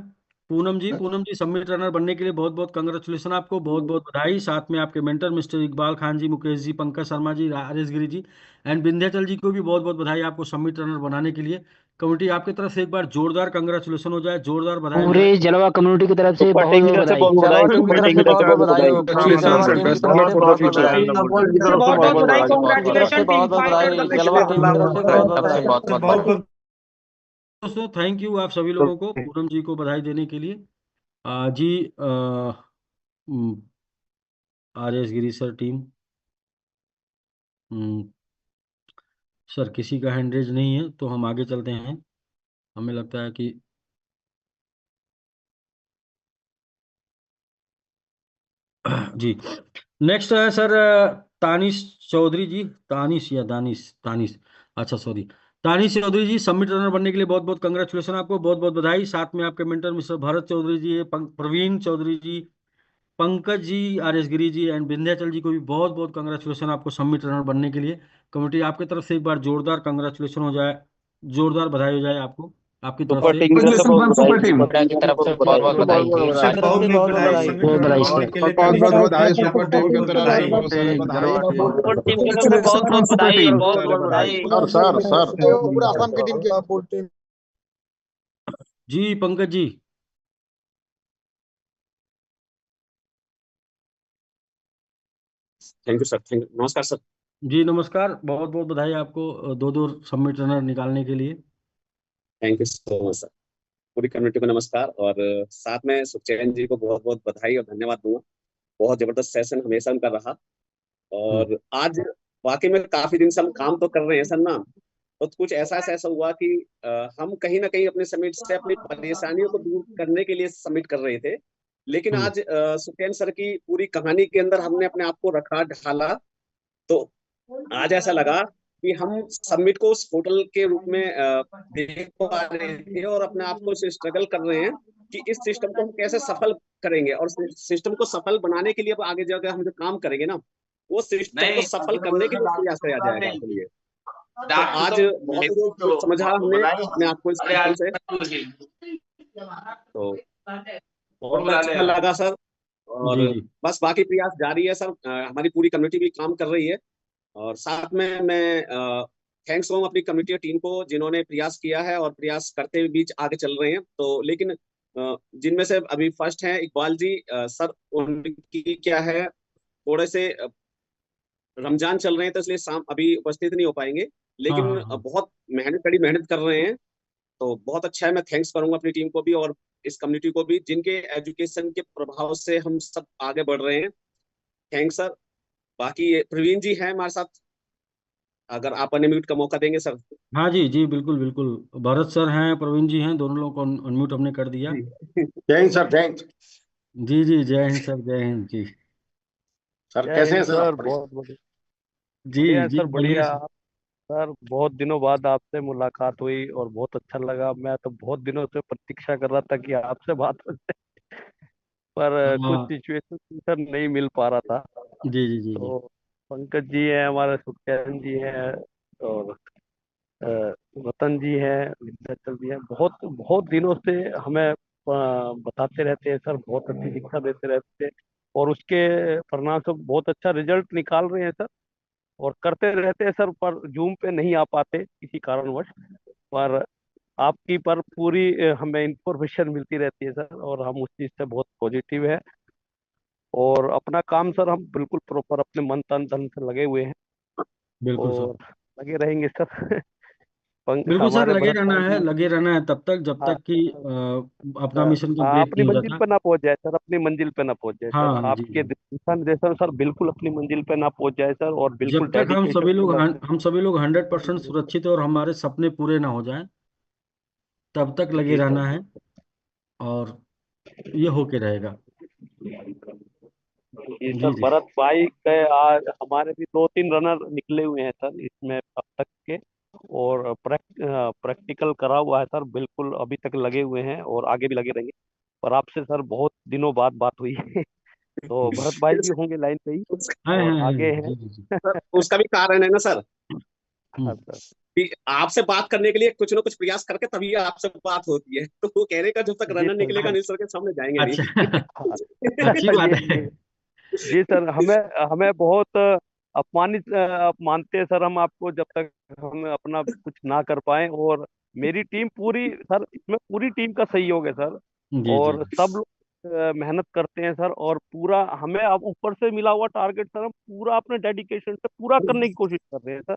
पूनम जी। पूनम जी, सबमिट रनर बनने के लिए बहुत बहुत कंग्रेचुलेसन, आपको बहुत बहुत बधाई। साथ में आपके mentor mister Iqbal Khan ji, Mukesh ji, Pankaj Sharma ji, R S Giri ji and Vindhyachal ji को भी बहुत बहुत बधाई आपको सबमिट रनर बनाने के लिए। कमेटी आपकी तरफ से एक बार जोरदार कंग्रेचुलेसन हो जाए, जोरदार बधाई हो पूरे जाए। जलवा कम्युनिटी की तरफ से सुपर बहुत टीम की बहुत तरफ से बधाई। बहुत जलवा बधाई, टीम की सुपर तरफ टीम से की तरफ बहुत से बहुत बहुत बधाई बधाई। हो, कंग्रेचुलेसन। जलवा टीम की तरफ बेस्ट से फॉर द बहुत बहुत फ्यूचर। बधाई। की तरफ से बहुत बधाई। टीम की तरफ से बहुत बहुत बधाई, जलवा टीम की तरफ से बहुत बहुत बधाई। बहुत बहुत दोस्तों थैंक यू आप सभी लोगों को, पूनम जी को बधाई देने के लिए। जी, आर एस गिरी सर टीम, सर किसी का हैंड रेज नहीं है तो हम आगे चलते हैं। हमें लगता है कि जी, नेक्स्ट है सर तानिश चौधरी जी। तानिश या दानिश, तानिश, अच्छा सॉरी, तानिश चौधरी जी, सबमिट रनर बनने के लिए बहुत बहुत कंग्रेचुलेसन, आपको बहुत बहुत बधाई। साथ में आपके mentor mister Bharat Chaudhary ji, Praveen Chaudhary ji, Pankaj ji, R S Giri ji and Vindhyachal ji को भी बहुत बहुत कंग्रेचुलेसन आपको सबमिट रनर बनने के लिए। कमेटी आपकी तरफ से एक बार जोरदार कंग्रेचुलेसन हो जाए, जोरदार बधाई हो जाए आपको, आपकी तरफ सुपर से। टीम की तरफ से बहुत बधाई। मीडिया की तरफ से बहुत बहुत बधाई। की तरफ से बहुत बहुत बधाई। बहुत बधाई सर। बहुत बहुत बधाई सुपर टीम की तरफ से, बहुत सारे बधाई। फुटबॉल टीम की तरफ से बहुत बहुत बधाई, बहुत बहुत बधाई। सर सर पूरा असम की टीम के जी Pankaj ji. Thank you sir, thank you, नमस्कार सर। जी नमस्कार, बहुत बहुत बधाई आपको दो दो सबमिट रनर निकालने के लिए। Thank you so much sir. पूरी कम्युनिटी को नमस्कार, और साथ में सुखचैन जी को बहुत बहुत बधाई और धन्यवाद दूंगा। बहुत जबरदस्त सेशन हमेशा उनका रहा, हम्म। और आज वाकई में काफी दिन से हम काम तो कर रहे हैं सर ना, तो कुछ ऐसा ऐसा हुआ कि हम कहीं ना कहीं अपने समिट से अपनी परेशानियों को दूर करने के लिए सबमिट कर रहे थे। लेकिन हम्म। आज सुखचैन सर की पूरी कहानी के अंदर हमने अपने आप को रखा, ढाला, तो आज ऐसा लगा कि हम सबमिट को उस होटल के रूप में देख पा रहे थे, और अपने आप को इसे स्ट्रगल कर रहे हैं कि इस सिस्टम को हम कैसे सफल करेंगे, और सिस्टम को सफल बनाने के लिए अब आगे जाकर हम जो काम करेंगे ना, वो सिस्टम को सफल करने के लिए प्रयास किया जाएगा अपने लिए। तो आज बहुत कुछ समझा हमने अपने आप को इस सिस्टम से, तो बहुत अच्छा लगा सर। और जी जी। बस बाकी प्रयास जारी है सर, हमारी पूरी कम्युनिटी भी काम कर रही है, और साथ में मैं थैंक्स कहूँ अपनी कमेटी और टीम को जिन्होंने प्रयास किया है और प्रयास करते हुए बीच आगे चल रहे हैं। तो लेकिन जिनमें से अभी फर्स्ट हैं इकबाल जी, सर उनकी क्या है, थोड़े से रमजान चल रहे हैं, तो इसलिए शाम अभी उपस्थित नहीं हो पाएंगे, हाँ लेकिन हाँ हाँ। बहुत मेहनत, कड़ी मेहनत कर रहे हैं। तो बहुत अच्छा है, मैं थैंक्स करूंगा अपनी टीम को भी और इस कम्युनिटी को भी, जिनके एजुकेशन के प्रभाव से हम सब आगे बढ़ रहे हैं। Thanks sir. बाकी ये प्रवीण जी हैं हमारे साथ, अगर आप अनम्यूट का मौका देंगे सर। हाँ जी जी, बिल्कुल बिल्कुल। भरत सर हैं, प्रवीण जी हैं, दोनों लोगों को अनम्यूट हमने कर दिया। जी थैंक सर, थैंक जी जी, जय हिंद सर, जय हिंद जी। सर। जय कैसे हैं हिंद सर सर, आप? बहुत बढ़िया। जी बढ़िया है जी, सर, बोलिए बढ़िया। सर। सर बहुत दिनों बाद आपसे मुलाकात हुई और बहुत अच्छा लगा। मैं तो बहुत दिनों से प्रतीक्षा कर रहा था कि आपसे बात हो जाए, पर कुछ हाँ सिचुएशन सर नहीं मिल पा रहा था। जी जी जी जी। तो पंकज जी हैं हमारे, सुखचैन जी हैं, और रतन जी हैं, विंध्याचल जी हैं, बहुत बहुत दिनों से हमें बताते रहते हैं सर, बहुत अच्छी शिक्षा देते रहते हैं और उसके परिणाम से बहुत अच्छा रिजल्ट निकाल रहे हैं सर और करते रहते हैं सर, पर जूम पे नहीं आ पाते किसी कारणवश। पर आपकी पर पूरी हमें इंफॉर्मेशन मिलती रहती है सर और हम उस चीज़ से बहुत पॉजिटिव है और अपना काम सर हम बिल्कुल प्रॉपर अपने मन तन धन से लगे हुए हैं बिल्कुल सर। और लगे रहेंगे सर। बिल्कुल सर, हमारे लगे भरत रहना भाई है, भी। लगे रहना है तब तक जब हाँ तक कि अपना सर, मिशन हाँ, कंप्लीट अपनी नहीं हो मंजिल जाता। पे ना पहुंच जाए सर, अपनी मंजिल पे ना पहुंच जाए सर, हाँ जी आपके जी। दिशा निर्देशन सर बिल्कुल अपनी मंजिल पे ना पहुंच जाए सर और जब बिल्कुल तक डेडिकेशन से लगे। हम सभी लोग 100% सुरक्षित और हमारे सपने पूरे ना हो जाएं, तब तक लगे जी रहना सर। है और ये होके रहेगा। जी जी सर, जी। भरत भाई के आज हमारे भी 2-3 रनर निकले हुए हैं सर इसमें अब तक के और प्रैक्टिकल करा हुआ है सर, बिल्कुल अभी तक लगे हुए हैं और आगे भी लगे रहेंगे। पर आपसे सर बहुत दिनों बाद बात हुई है तो भरत भाई भी होंगे लाइन पे ही और आगे जी हैं। जी जी। सर उसका भी कारण है ना सर हाँ हम्म। सर। कि आपसे बात करने के लिए कुछ ना कुछ प्रयास करके तभी आपसे बात होती है, तो वो कहने का जब तक जी रनर सर। निकलेगा नहीं सर के सामने जाएंगे अच्छा। नहीं। हाँ अच्छी बात जी है। जी जी सर, हमें हमें बहुत अपमानित मानते हैं सर हम आपको जब तक हम अपना कुछ ना कर पाए और मेरी टीम पूरी सर, इसमें पूरी टीम का सहयोग है सर जी जी और सब लोग मेहनत करते हैं सर और पूरा हमें अब ऊपर से मिला हुआ टारगेट सर हम पूरा अपने डेडिकेशन से पूरा करने की कोशिश कर रहे हैं सर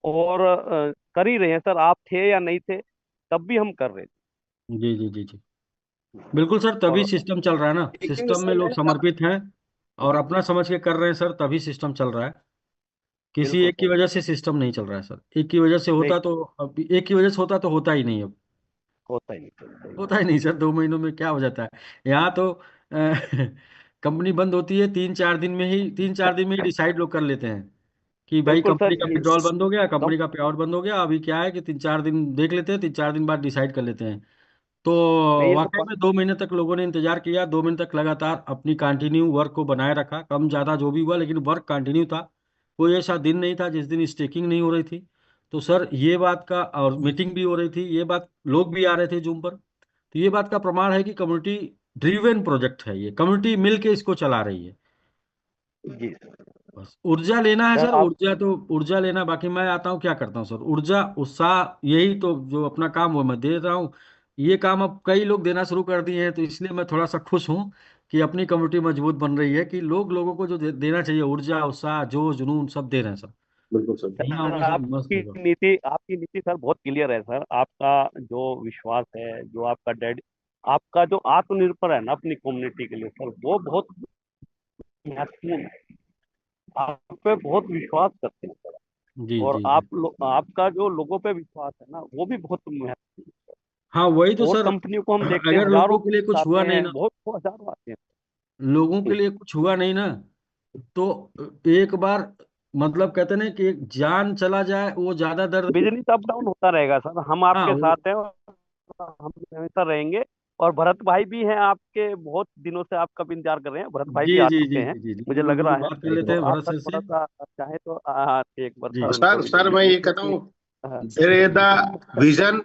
और कर ही रहे हैं सर, आप थे या नहीं थे तब भी हम कर रहे जी जी जी जी। बिल्कुल सर, थे तभी और सिस्टम चल रहा है ना, लेकिन सिस्टम में सर लोग मैं समर्पित हैं और अपना समझ के कर रहे हैं सर, तभी सिस्टम चल रहा है। किसी बिल्कुल एक की सर। वजह से सिस्टम नहीं चल रहा है सर, एक की वजह से नहीं होता तो अब एक की वजह से होता तो होता ही नहीं अब। होता ही नहीं सर, सही होता ही नहीं सर, 2 महीनों में क्या हो जाता है। यहाँ तो कंपनी बंद होती है 3-4 दिन में ही डिसाइड लोग कर लेते हैं कि भाई बिल्कुल कंपनी सर का ये पेट्रोल बंद हो गया, कम कंपनी का पेआउट बंद हो गया। अभी क्या है कि 3-4 दिन देख लेते हैं, 3-4 दिन बाद डिसाइड कर लेते हैं। तो नहीं ये तो वाकई में 2 महीने तक लोगों ने इंतजार किया, 2 महीने तक लगातार अपनी कंटिन्यू वर्क को बनाए रखा, कम ज्यादा जो भी हुआ लेकिन वर्क कंटिन्यू था। कोई ऐसा दिन नहीं था जिस दिन स्टेकिंग नहीं हो रही थी। तो सर ये बात का, और मीटिंग भी हो रही थी, ये बात लोग भी आ रहे थे जूम पर। तो ये बात का प्रमाण है कि कम्युनिटी ड्रिवेन प्रोजेक्ट है, ये कम्युनिटी मिल के इसको चला रही है। जी बस ऊर्जा लेना है सर। सर, आप ऊर्जा तो ऊर्जा लेना, बाकी मैं आता हूँ क्या करता हूँ सर, ऊर्जा उत्साह यही तो जो अपना काम वो मैं दे रहा हूँ। ये काम अब कई लोग देना शुरू कर दिए हैं, तो इसलिए मैं थोड़ा सा खुश हूँ कि अपनी कम्युनिटी मजबूत बन रही है, कि लोगों को जो देना चाहिए ऊर्जा उत्साह जो जुनून सब दे रहे हैं सर। बिल्कुल सर। यहाँ सर होगा सर, मस्त होगा। आपकी नीति सर बहुत क्लियर है सर, आपका जो विश्वास है, जो आपका आपका जो आत्मनिर्भर है ना अपनी कम्युनिटी के लिए सर, वो बहुत महत्वपूर्ण है। आप पे बहुत विश्वास करते हैं सर जी और जी जी। आपका जो लोगों पे विश्वास है ना वो भी बहुत महत्वपूर्ण है। हाँ वही तो और सर। कंपनियों को हम देखते हैं अगर हजारों लोगों के लिए कुछ आते हुआ नहीं हैं, ना, बहुत हजारों आते हैं। लोगों के लिए कुछ हुआ नहीं ना, तो एक बार मतलब कहते हैं ना कि एक जान चला जाए वो ज्यादा दर्द। बिजनेस अप डाउन होता रहेगा सर, हम हाँ आपके वो। साथ हैं और हम हमेशा रहेंगे और भरत भाई भी हैं आपके, बहुत दिनों से आपका भी इंतजार कर रहे हैं, भरत भाई जी भी आ जी चुके जी हैं जी जी जी, मुझे बिल्कुल लग रहा बिल्कुल, है। बात कर लेते तो हैं आप भरत सर सर थोड़ा से। सा चाहे तो एक बार जी सर उनको सर भी ले सर मैं लीजिए ये कहता क्योंकि हूँ, देयर इज द विजन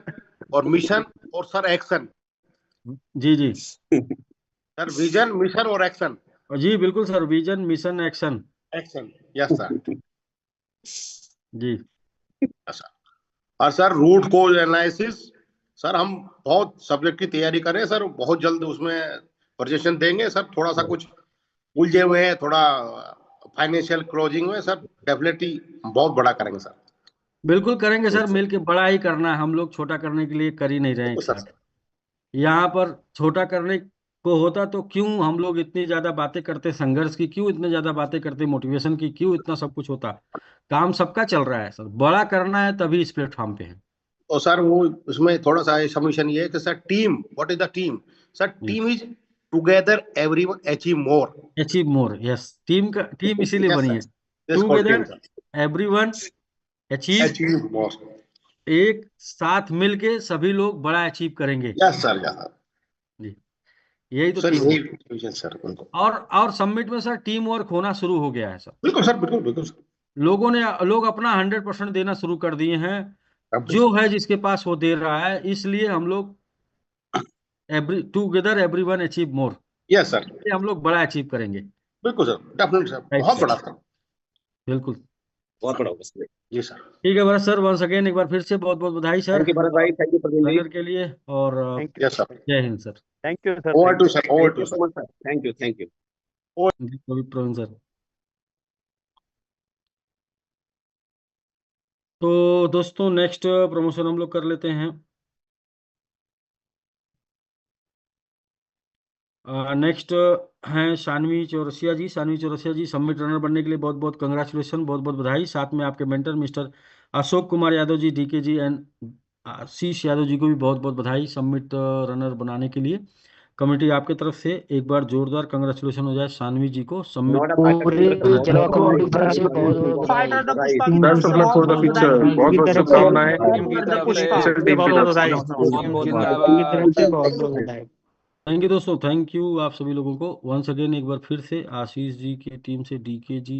और मिशन और सर एक्शन। जी जी। सर विजन मिशन और एक्शन। और जी बिल्कुल sir, vision mission action. Action, yes sir. जी सर और sir root cause analysis, sir हम बहुत सब्जेक्ट की तैयारी कर रहे हैं सर, बहुत जल्द उसमें प्रेजेंटेशन देंगे सर। थोड़ा सा कुछ उलझे हुए हैं, थोड़ा फाइनेंशियल क्लोजिंग में सर, डेफिनेटली बहुत बड़ा करेंगे सर। बिल्कुल करेंगे सर, मिल के बड़ा ही करना है, हम लोग छोटा करने के लिए कर ही नहीं रहे हैं एक बिल्कुल सर। साथ। यहाँ पर छोटा करने को होता तो क्यों हम लोग इतनी ज्यादा बातें करते संघर्ष की, क्यों इतनी ज्यादा बातें करते मोटिवेशन की, क्यों इतना सब कुछ होता। काम सबका चल रहा है सर, बड़ा करना है तभी इस प्लेटफॉर्म पे है। और सर वो उसमें थोड़ा सा सबमिशन ये है कि sir team, what is the team? Sir team is together everyone achieve more. Achieve more, yes, team इसीलिए यस बनी सर, है। This called team together sir. Everyone achieve, achieve more. एक साथ मिलके सभी लोग बड़ा अचीव करेंगे। Yes sir, yes sir. जी, यही तो सर टीम यही है। विजन सर, बिल्कुल। और समिट में सर टीम वर्क होना शुरू हो गया है सर। बिल्कुल सर, बिल्कुल बिल्कुल सर। लोग अपना 100% देना शुरू कर दिए हैं। जो है जिसके पास वो दे रहा है, इसलिए हम लोग together everyone achieve more, yes sir, हम लोग बड़ा अचीव करेंगे। बिल्कुल सर, डेफिनेटली सर, राइट बहुत सर, बड़ा सर। बिल्कुल। बहुत बड़ा होगा सर। जी सर। ठीक है भरत सर, वंस अगेन एक बार फिर से बहुत बहुत बधाई सर थैंक यू भरत भाई, thank you Praveen ji, runner के लिए, और थैंक यू यस सर, जय हिंद sir. Thank you sir, over thank to you. Sir, over thank to you sir. So much sir, thank you, thank you. जी Praveen sir. तो दोस्तों next promotion हम लोग कर लेते हैं। नेक्स्ट हैं सानवी चौरसिया जी। सानवी चौरसिया जी, सबमिट रनर बनने के लिए बहुत बहुत कंग्रेचुलेशन, बहुत बहुत बधाई। साथ में आपके mentor mister Ashok Kumar Yadav ji, DK ji and Shish Yadav जी को भी बहुत बहुत बधाई सबमिट रनर बनाने के लिए। कमेटी आपके तरफ से एक बार जोरदार कंग्रेचुलेशन हो जाए सानवी जी को सबमिट। नोएडा फाइटर टीम की तरफ से जलवा बहुत कमेटी की तरफ से बहुत बहुत बहुत बधाई। बहुत बधाई। Best of luck for the future, बहुत बहुत शुभकामनाएं टीम की तरफ से टीम की तरफ से। टीम टीम की तरफ से जिंदाबाद। बहुत बहुत बधाई। थैंक यू दोस्तों, थैंक यू आप सभी लोगों को वंस अगेन एक बार फिर से। आशीष जी की टीम से डीके जी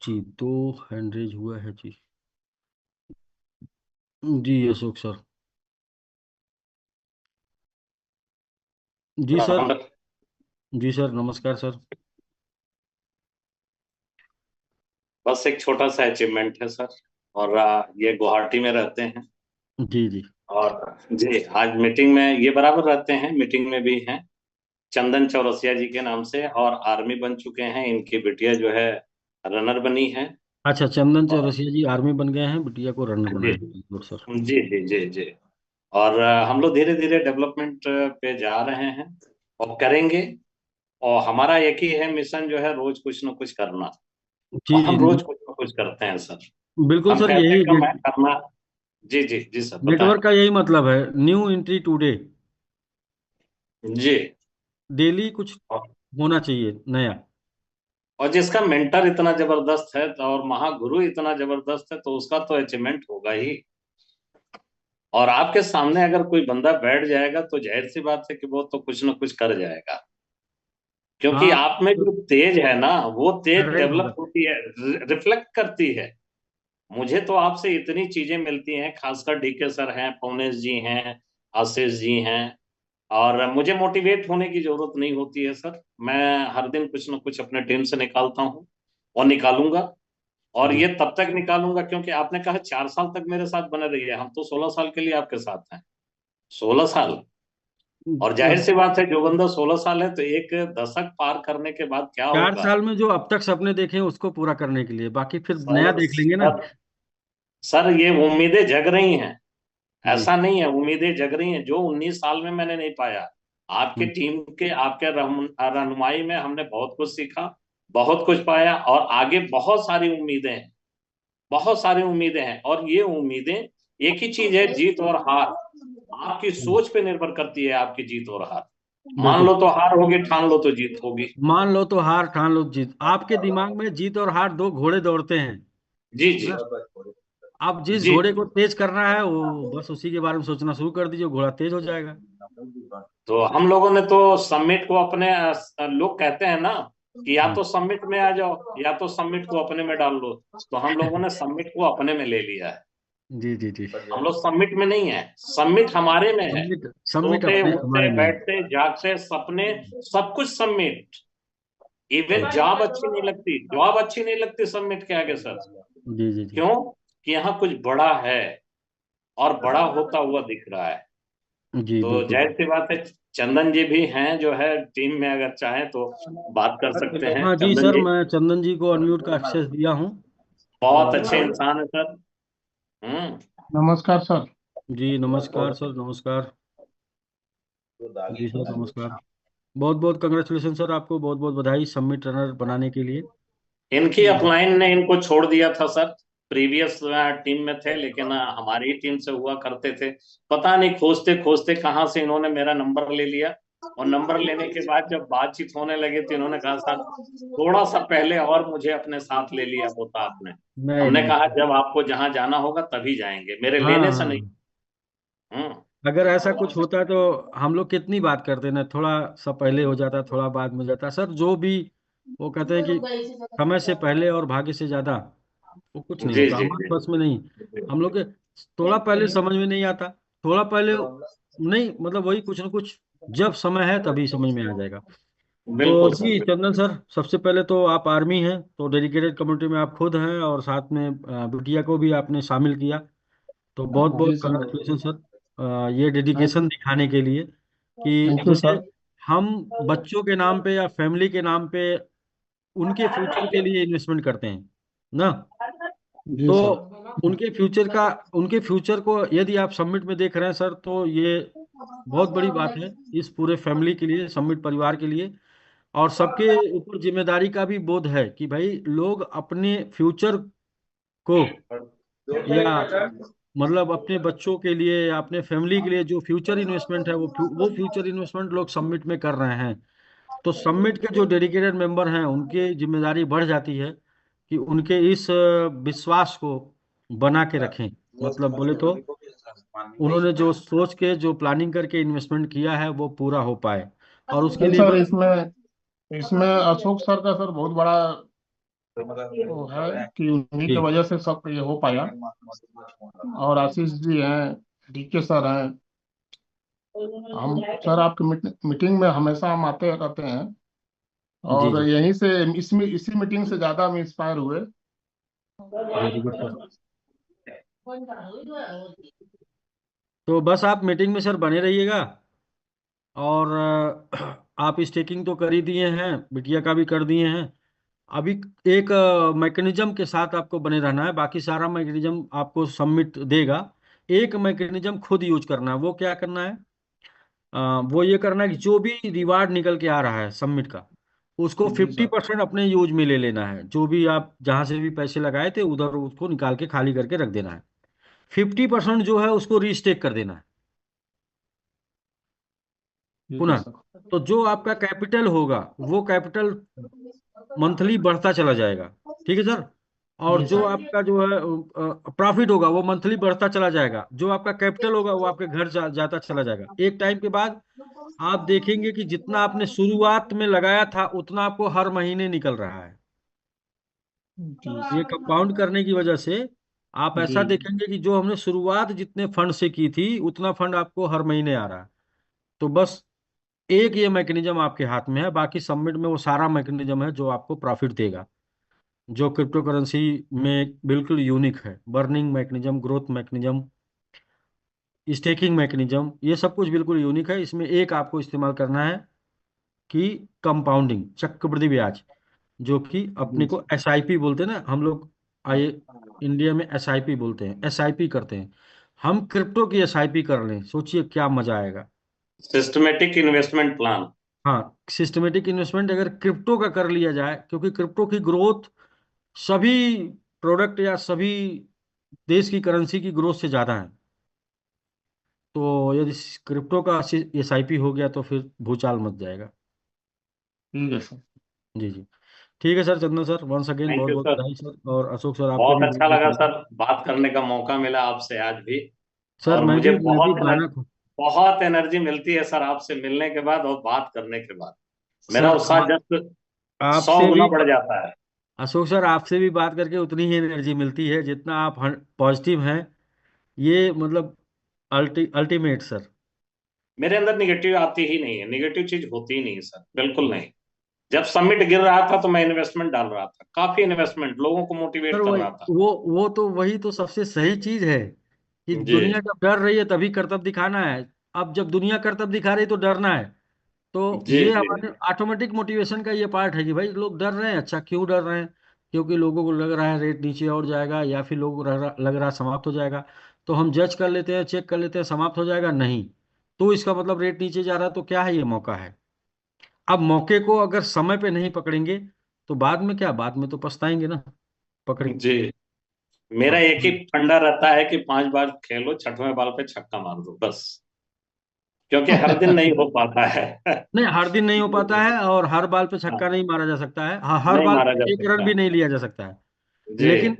जी 2 हैंड रेज हुआ है जी। जी अशोक सर। जी सर। जी सर, नमस्कार सर। बस एक छोटा सा अचीवमेंट है सर, और ये गुवाहाटी में रहते हैं। जी जी। और जी आज मीटिंग में ये बराबर रहते हैं, मीटिंग में भी हैं। चंदन चौरसिया जी के नाम से, और आर्मी बन चुके हैं। इनकी बिटिया जो है रनर बनी है। अच्छा, चंदन और चौरसिया जी आर्मी बन गए हैं, बिटिया को रनर जी बनाया है। Good sir. जी जी जी जी। और हम लोग धीरे धीरे डेवलपमेंट पे जा रहे हैं और करेंगे। और हमारा एक ही है मिशन, जो है रोज कुछ ना कुछ करना। जी और जी हम रोज कुछ ना कुछ करते हैं सर। बिल्कुल हम सर, कहते यही कम है करना। जी जी जी सर, बताएं। नेटवर्क का यही मतलब है, न्यू एंट्री टुडे। जी। डेली कुछ और होना चाहिए नया। जिसका मेंटर इतना जबरदस्त है और महागुरु इतना जबरदस्त है, तो उसका तो अचीवमेंट होगा ही। और आपके सामने अगर कोई बंदा बैठ जाएगा तो जाहिर सी बात है कि वो तो कुछ ना कुछ कर जाएगा। क्योंकि हाँ, आप में जो तेज है ना, वो तेज अरे डेवलप होती है, रिफ्लेक्ट करती है। मुझे तो आपसे इतनी चीजें मिलती हैं, खासकर डीके सर हैं, पवनेश जी हैं, आशीष जी हैं। और मुझे मोटिवेट होने की जरूरत नहीं होती है सर। मैं हर दिन कुछ ना कुछ अपने टीम से निकालता हूँ और निकालूंगा। और जी ये तब तक निकालूंगा क्योंकि आपने कहा 4 साल तक मेरे साथ बने रहिए। हम तो 16 साल के लिए आपके साथ हैं। 16 साल। और जाहिर सी बात है, जो बंदा 16 साल है, तो एक दशक पार करने के बाद क्या 4 होगा। साल में जो अब तक सपने देखे हैं उसको पूरा करने के लिए, बाकी फिर नया सर देख लेंगे ना। सर, सर ये उम्मीदें जग रही हैं। जी। ऐसा नहीं है, उम्मीदें जग रही हैं जो 19 साल में मैंने नहीं पाया। आपके हम्म, टीम के आपके रहनुमाई में हमने बहुत कुछ सीखा, बहुत कुछ पाया, और आगे बहुत सारी उम्मीदें हैं। बहुत सारी उम्मीदें हैं, और ये उम्मीदें, एक ही चीज है, जीत और हार। आपकी सोच पे निर्भर करती है आपकी जीत और हार। मान बिल्कुल। लो तो हार होगी, ठान लो तो जीत होगी। मान लो तो हार, ठान लो जीत। आपके दिमाग में जीत और हार दो घोड़े दौड़ते हैं जी जी ना। आप जिस जी। घोड़े को तेज करना है वो बस उसी के बारे में सोचना शुरू कर दीजिए, घोड़ा तेज हो जाएगा। तो हम लोगों ने तो समिट को अपने, लोग कहते हैं ना कि या तो समिट में आ जाओ या तो समिट को अपने में डाल लो। तो हम लोगों ने समिट को अपने में ले लिया है। जी जी जी। हम लोग समिट में नहीं है, समिट हमारे में है। सबमिट सबमिट सोते अपने उठते हमारे में है। बैठते जागते सपने, सब कुछ समिट। इवन जॉब अच्छी नहीं लगती, जॉब अच्छी नहीं लगती समिट के आगे सर। जी जी जी क्यों? कि यहाँ कुछ बड़ा है, और बड़ा होता हुआ दिख रहा है। जी तो बिल्कुल। जाहिर सी बात है, चंदन जी भी हैं जो है टीम में, अगर चाहें तो बात कर सकते हैं हाँ जी चंदन सर, जी। मैं चंदन जी को अनम्यूट का एक्सेस दिया हूँ। बहुत और अच्छे इंसान है सर। नमस्कार सर। जी नमस्कार सर, नमस्कार। जी सर, नमस्कार। बहुत बहुत कंग्रेचुलेशन सर, आपको बहुत बहुत बधाई सबमिट रनर बनाने के लिए। इनकी अपलाइन ने इनको छोड़ दिया था सर। प्रीवियस टीम में थे, लेकिन हमारी ही टीम से हुआ करते थे। पता नहीं खोजते खोजते कहाँ से इन्होंने मेरा नंबर ले लिया। और नंबर लेने के बाद जब बातचीत होने लगी तो इन्होंने कहा सर, थोड़ा सा पहले और मुझे अपने साथ ले लिया होता आपने। नहीं हमने नहीं कहा सर। जब आपको जहां जाना होगा तभी जाएंगे, मेरे हाँ लेने से नहीं। हाँ, हम्म। अगर ऐसा कुछ होता तो हम लोग कितनी बात करते ना, थोड़ा सा पहले हो जाता, थोड़ा बाद में हो जाता सर। जो भी वो कहते हैं कि समय से पहले और भाग्य से ज्यादा वो कुछ नहीं जी होता, जी हमारे जी बस में नहीं। हम लोग के थोड़ा पहले समझ में नहीं आता, थोड़ा पहले नहीं, मतलब वही कुछ ना कुछ जब समय है तभी समझ में आ जाएगा। तो बिल्कुल सर, जी चंदन सर, सबसे पहले तो आप आर्मी हैं, तो डेडिकेटेड कम्युनिटी में आप खुद हैं, और साथ में बिटिया को भी आपने शामिल किया, तो बहुत जी बहुत सर, कंग्रेचुलेशन सर। ये थैंक डेडिकेशन दिखाने के लिए कि थैंक यू जैसे सर। हम बच्चों के नाम पे या फैमिली के नाम पे उनके फ्यूचर के लिए इन्वेस्टमेंट करते हैं ना, जी तो सर। उनके फ्यूचर को यदि आप समिट में देख रहे हैं सर, तो ये बहुत बड़ी बात है इस पूरे फैमिली के लिए, समिट परिवार के लिए। और सबके ऊपर जिम्मेदारी का भी बोध है कि भाई लोग अपने फ्यूचर को, या मतलब अपने बच्चों के लिए या अपने फैमिली के लिए जो फ्यूचर इन्वेस्टमेंट है, वो फ्यूचर इन्वेस्टमेंट लोग समिट में कर रहे हैं। तो समिट के जो डेडिकेटेड मेंबर हैं उनकी जिम्मेदारी बढ़ जाती है कि उनके इस विश्वास को बना के रखें। मतलब बोले तो उन्होंने जो सोच के, जो प्लानिंग करके इन्वेस्टमेंट किया है वो पूरा हो पाए, और उसके नहीं लिए सर, बस। इसमें इसमें अशोक सर का सर बहुत बड़ा वो है कि उन्हीं की जी वजह से सब ये हो पाया। और आशीष जी हैं, डीके सर हैं। हम सर आपकी मीटिंग में हमेशा हम आते रहते हैं, जी और जी, यहीं से इसमें इसी मीटिंग से ज्यादा हम इंस्पायर हुए। Very good sir. तो बस आप मीटिंग में सर बने रहिएगा, और आप स्टेकिंग तो कर ही दिए हैं, बिटिया का भी कर दिए हैं। अभी एक मैकेनिज्म के साथ आपको बने रहना है, बाकी सारा मैकेनिज्म आपको सबमिट देगा। एक मैकेनिज्म खुद यूज करना है। वो क्या करना है? वो ये करना है कि जो भी रिवार्ड निकल के आ रहा है सबमिट का, उसको जी सर। 50% अपने यूज में ले लेना है। जो भी आप जहां से भी पैसे लगाए थे उधर उसको निकाल के खाली करके रख देना है। 50% जो है उसको रीस्टेक कर देना है ठीक है पुनः। सर। तो जो आपका कैपिटल होगा वो कैपिटल मंथली बढ़ता चला जाएगा। ठीक है सर। और जी जो सर। आपका जो है प्रॉफिट होगा वो मंथली बढ़ता चला जाएगा। जो आपका कैपिटल होगा वो आपके घर जाता चला जाएगा। एक टाइम के बाद आप देखेंगे कि जितना आपने शुरुआत में लगाया था उतना आपको हर महीने निकल रहा है। जी ये कंपाउंड करने की वजह से आप जी। ऐसा देखेंगे कि जो हमने शुरुआत जितने फंड से की थी उतना फंड आपको हर महीने आ रहा है। तो बस एक ये मैकेनिज्म आपके हाथ में है, बाकी सबमिट में वो सारा मैकेनिज्म है जो आपको प्रॉफिट देगा, जो क्रिप्टो करेंसी में बिल्कुल यूनिक है। Burning mechanism, growth mechanism, staking mechanism, ये सब कुछ बिल्कुल यूनिक है। इसमें एक आपको इस्तेमाल करना है कि कंपाउंडिंग, चक्रवृद्धि ब्याज, जो कि अपने जी को एसआईपी बोलते हैं ना हम लोग। आइए, इंडिया में एसआईपी बोलते हैं, एसआईपी करते हैं। हम क्रिप्टो की एसआईपी कर लें, सोचिए क्या मजा आएगा। Systematic investment plan. हाँ, सिस्टमेटिक इन्वेस्टमेंट अगर क्रिप्टो का कर लिया जाए, क्योंकि क्रिप्टो की ग्रोथ सभी प्रोडक्ट या सभी देश की करेंसी की ग्रोथ से ज़्यादा है। तो यदि क्रिप्टो का एसआईपी हो गया तो फिर भूचाल मच जाएगा। ठीक है सर। जी जी, ठीक है सर। चंदन सर, वंस अगेन थैंक बहुत यू बहुत सर, बधाई सर, और अशोक सर आपको बहुत भी बहुत अच्छा बहुत लगा बधाई। सर, बात करने का मौका मिला आपसे आज भी। सर और मुझे मैं भी बाना। बहुत एनर्जी मिलती है सर आपसे मिलने के बाद और बात करने के बाद। मेरा सर उत्साह जस्ट 100 आपसे गुना भी, बढ़ जाता है। अशोक सर आपसे भी बात करके उतनी ही एनर्जी मिलती है जितना आप पॉजिटिव हैं। ये मतलब अल्टीमेट सर। मेरे अंदर निगेटिव आती ही नहीं है, निगेटिव चीज होती ही नहीं है सर, बिल्कुल नहीं। जब समिट गिर रहा था तो मैं इन्वेस्टमेंट डाल रहा था, काफी इन्वेस्टमेंट, लोगों को सर मोटिवेट कर वही, रहा था। वो तो वही तो सबसे सही चीज है कि जी दुनिया जब डर रही है तभी करतब दिखाना है। अब जब दुनिया करतब दिखा रही है तो डरना है। तो जी ये जी हमारे ऑटोमेटिक मोटिवेशन का ये पार्ट है कि भाई लोग डर रहे हैं। अच्छा, क्यों डर रहे हैं? क्योंकि लोगों को लग रहा है रेट नीचे और जाएगा, या फिर लोगों को लग रहा है समाप्त हो जाएगा। तो हम जज कर लेते हैं, चेक कर लेते हैं, समाप्त हो जाएगा नहीं, तो इसका मतलब रेट नीचे जा रहा है, तो क्या है, ये मौका है। अब मौके को अगर समय पे नहीं पकड़ेंगे तो बाद में क्या, बाद में तो पछताएंगे ना, पकड़। जी। मेरा हाँ, एक ही फंडा रहता है कि 5 बार खेलो, छठवें बाल पे छक्का मार दो बस, क्योंकि हर दिन नहीं हो पाता है। नहीं हर दिन नहीं हो पाता है, और हर बाल पे छक्का नहीं मारा जा सकता है। हाँ, हर नहीं बाल मारा जा पे एक रन सकता। भी नहीं लिया जा सकता है। जी। लेकिन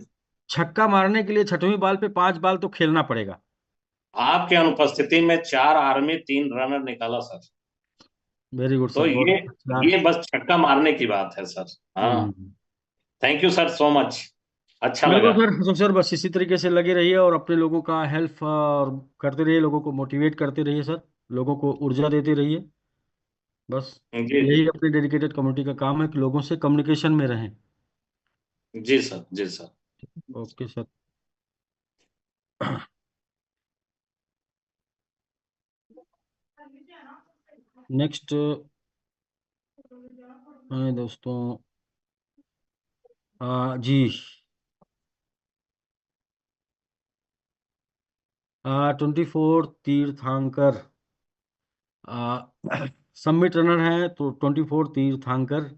छक्का मारने के लिए छठवीं बाल पे 5 बाल तो खेलना पड़ेगा। आपके अनुपस्थिति में 4 आर्मी 3 रनर निकाला सर। वेरी गुड तो सर, बहुत अच्छा। ये बस छक्का मारने की बात है सर। हाँ। हम्म। Thank you sir so much. अच्छा बिल्कुल लगा। सर। तो सर बस इसी तरीके से लगे रहिए और अपने लोगों का हेल्प और करते रहिए, लोगों को मोटिवेट करते रहिए सर, लोगों को ऊर्जा देते रहिए। बस जी जी। यही अपनी डेडिकेटेड कम्युनिटी का काम है कि लोगों से कम्युनिकेशन में रहें। जी सर, जी सर। Okay sir. नेक्स्ट है दोस्तों, जी 24 तीर्थांकर सबमिट रनर है। तो 24 तीर्थांकर,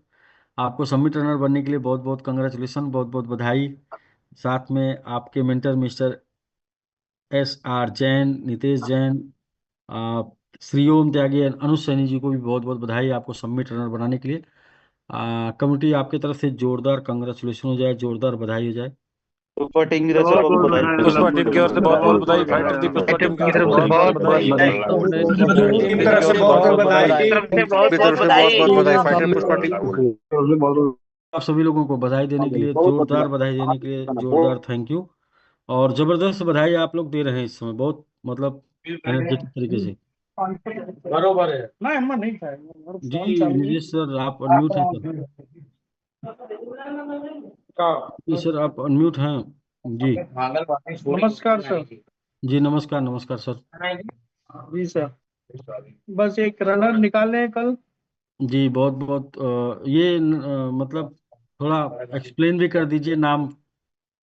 आपको सबमिट रनर बनने के लिए बहुत बहुत कंग्रेचुलेसन, बहुत बहुत बधाई। साथ में आपके mentor mister SR Jain, Nitesh Jain, आ, श्रीओम त्यागी, अनुज सैनी जी को भी बहुत बहुत बधाई आपको सबमिट रनर बनाने के लिए। कम्युनिटी आपकी तरफ से जोरदार कंग्रेचुलेशन हो जाए, जोरदार बधाई हो जाए। पुष्पा टीम की तरफ से बहुत बहुत बहुत बधाई बधाई सर। सर, पुष्पा टीम की ओर से बहुत बहुत बधाई, बहुत फाइटर दी पुष्पा टीम की ओर से की तरफ से बहुत बहुत बहुत बहुत बधाई। बधाई। टीम की तरफ से बहुत बहुत बधाई। तरफ से बहुत की बहुत तरफ से बहुत बधाई। बहुत बधाई फाइटर पुष्पा टीम को। आप सभी लोगों को बधाई देने के लिए, जोरदार बधाई देने के लिए जोरदार थैंक यू। और जबरदस्त बधाई आप लोग दे रहे हैं इस समय, बहुत मतलब एनर्जेटिक तरीके से। बरोबर है ना, एम्मा नहीं खाएगा और जी फोन चालू है। निलेश सर आप अनम्यूट हैं सर। जी सर आप अनम्यूट हैं। जी नमस्कार सर। जी नमस्कार नमस्कार सर। जी सर, बस एक रनर निकाले हैं कल। जी बहुत बहुत मतलब थोड़ा एक्सप्लेन भी कर दीजिए नाम,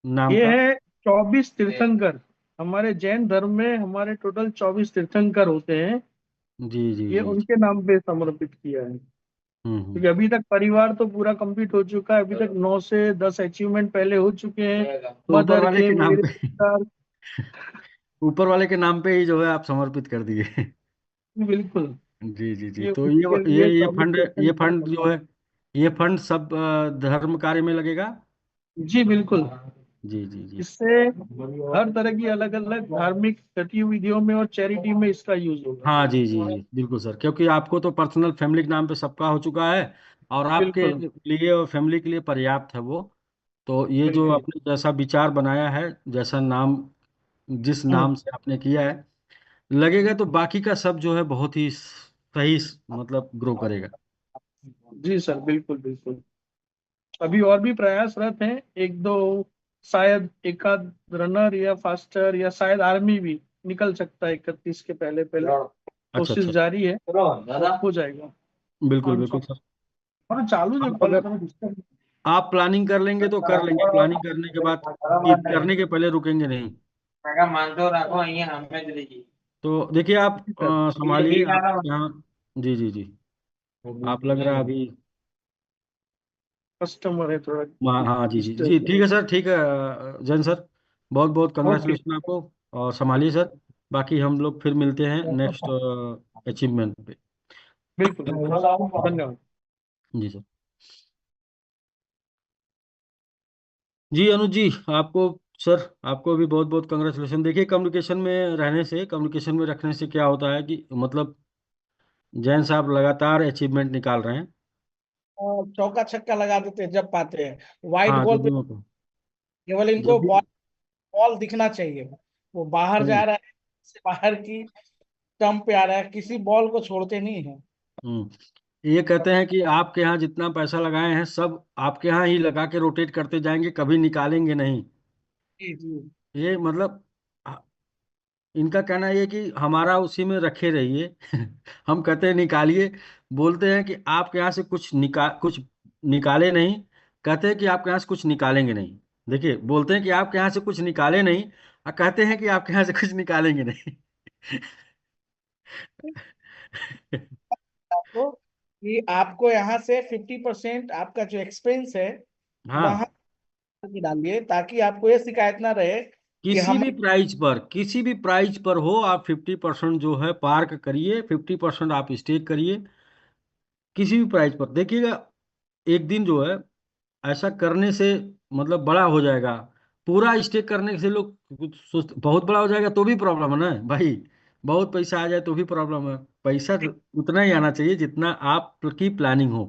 नाम ये का। है 24 तीर्थंकर। हमारे जैन धर्म में हमारे टोटल 24 तीर्थंकर होते हैं। जी जी ये जी। उनके नाम पे समर्पित किया है, हम्म। क्योंकि अभी तक परिवार तो पूरा कंप्लीट हो चुका है। अभी तक 9 से 10 अचीवमेंट पहले हो चुके हैं। तो ऊपर मदर वाले के, के नाम मेरे पे पिता। ऊपर वाले के नाम पे ही जो है आप समर्पित कर दिए। बिल्कुल। जी जी जी। ये तो उनके लिए ये 24 फंड, ये तीर्थंकर फंड जो समर्पित। है, ये फंड सब धर्म कार्य में लगेगा। जी बिल्कुल। जी जी जी। इससे हर तरह की अलग अलग धार्मिक गतिविधियों में और चैरिटी में इसका यूज होगा। हाँ जी जी जी बिल्कुल सर, क्योंकि आपको तो पर्सनल फैमिली के नाम पे सबका हो चुका है और आपके बिल्कुल लिए और फैमिली के लिए पर्याप्त है वो। तो ये जो बिल्कुल। आपने जैसा विचार बनाया है, जैसा नाम, जिस नाम से आपने किया है, लगेगा तो बाकी का सब जो है बहुत ही सही मतलब ग्रो करेगा। जी सर, बिल्कुल बिल्कुल। अभी और भी प्रयासरत हैं, एक दो, शायद एक आध रनर या फास्टर या शायद आर्मी भी निकल सकता है 31 के पहले पहले। अच्छा कोशिश अच्छा। जारी है, हो जाएगा। बिल्कुल बिल्कुल सर। और चालू जो आप अगर आप प्लानिंग कर लेंगे तो कर लेंगे, प्लानिंग करने के बाद कि करने के पहले रुकेंगे नहीं। तो देखिए आप संभालिए आप यहाँ। जी जी जी। आप लग रहा है अभी कस्टमर है थोड़ा हाँ जी जी जी डिस्टर्ब। ठीक है सर, ठीक है जैन सर, बहुत बहुत ओके। कंग्रेचुलेशन आपको। और संभालिए सर, बाकी हम लोग फिर मिलते हैं नेक्स्ट अचीवमेंट पे। बिल्कुल धन्यवाद। जी सर। जी अनुज जी, आपको सर, आपको भी बहुत बहुत कंग्रेचुलेशन। देखिए कम्युनिकेशन में रहने से, कम्युनिकेशन में रखने से क्या होता है कि मतलब जैन साहब लगातार अचीवमेंट निकाल रहे हैं। और चौका छक्का लगा देते हैं जब पाते हैं, वाइट हाँ बॉल जब पे भी मौका, केवल इनको जब भी। बॉल बॉल दिखना चाहिए। वो बाहर हम्म जा रहा है, से बाहर की स्टंप पे आ रहा है, किसी बॉल को छोड़ते नहीं है। हम्म। ये कहते हैं कि आपके यहाँ जितना पैसा लगाए हैं सब आपके यहाँ ही लगा के रोटेट करते जाएंगे, कभी निकालेंगे नहीं। जी जी। ये मतलब इनका कहना ये कि हमारा उसी में रखे रहिए। हम कहते हैं निकालिए, बोलते हैं कि आपके यहाँ से कुछ निकाले नहीं, कहते हैं कि आपके यहाँ से कुछ निकालेंगे नहीं। देखिए बोलते हैं कि आपके यहाँ से कुछ निकाले नहीं और कहते हैं कि आपके यहाँ से कुछ निकालेंगे नहीं। आपको कि आपको यहाँ से 50% आपका जो एक्सपेंस है हाँ, वहां डालिए, ताकि आपको ये शिकायत ना रहे कि किसी हम। भी प्राइस पर, किसी भी प्राइस पर हो, आप 50% जो है पार्क करिए, 50% आप स्टेक करिए, किसी भी प्राइस पर। देखिएगा एक दिन जो है ऐसा करने से मतलब बड़ा हो जाएगा। पूरा स्टेक करने से लोग कुछ सोच, बहुत बड़ा हो जाएगा तो भी प्रॉब्लम है ना भाई। बहुत पैसा आ जाए तो भी प्रॉब्लम है। पैसा तो उतना ही आना चाहिए जितना आपकी प्लानिंग हो।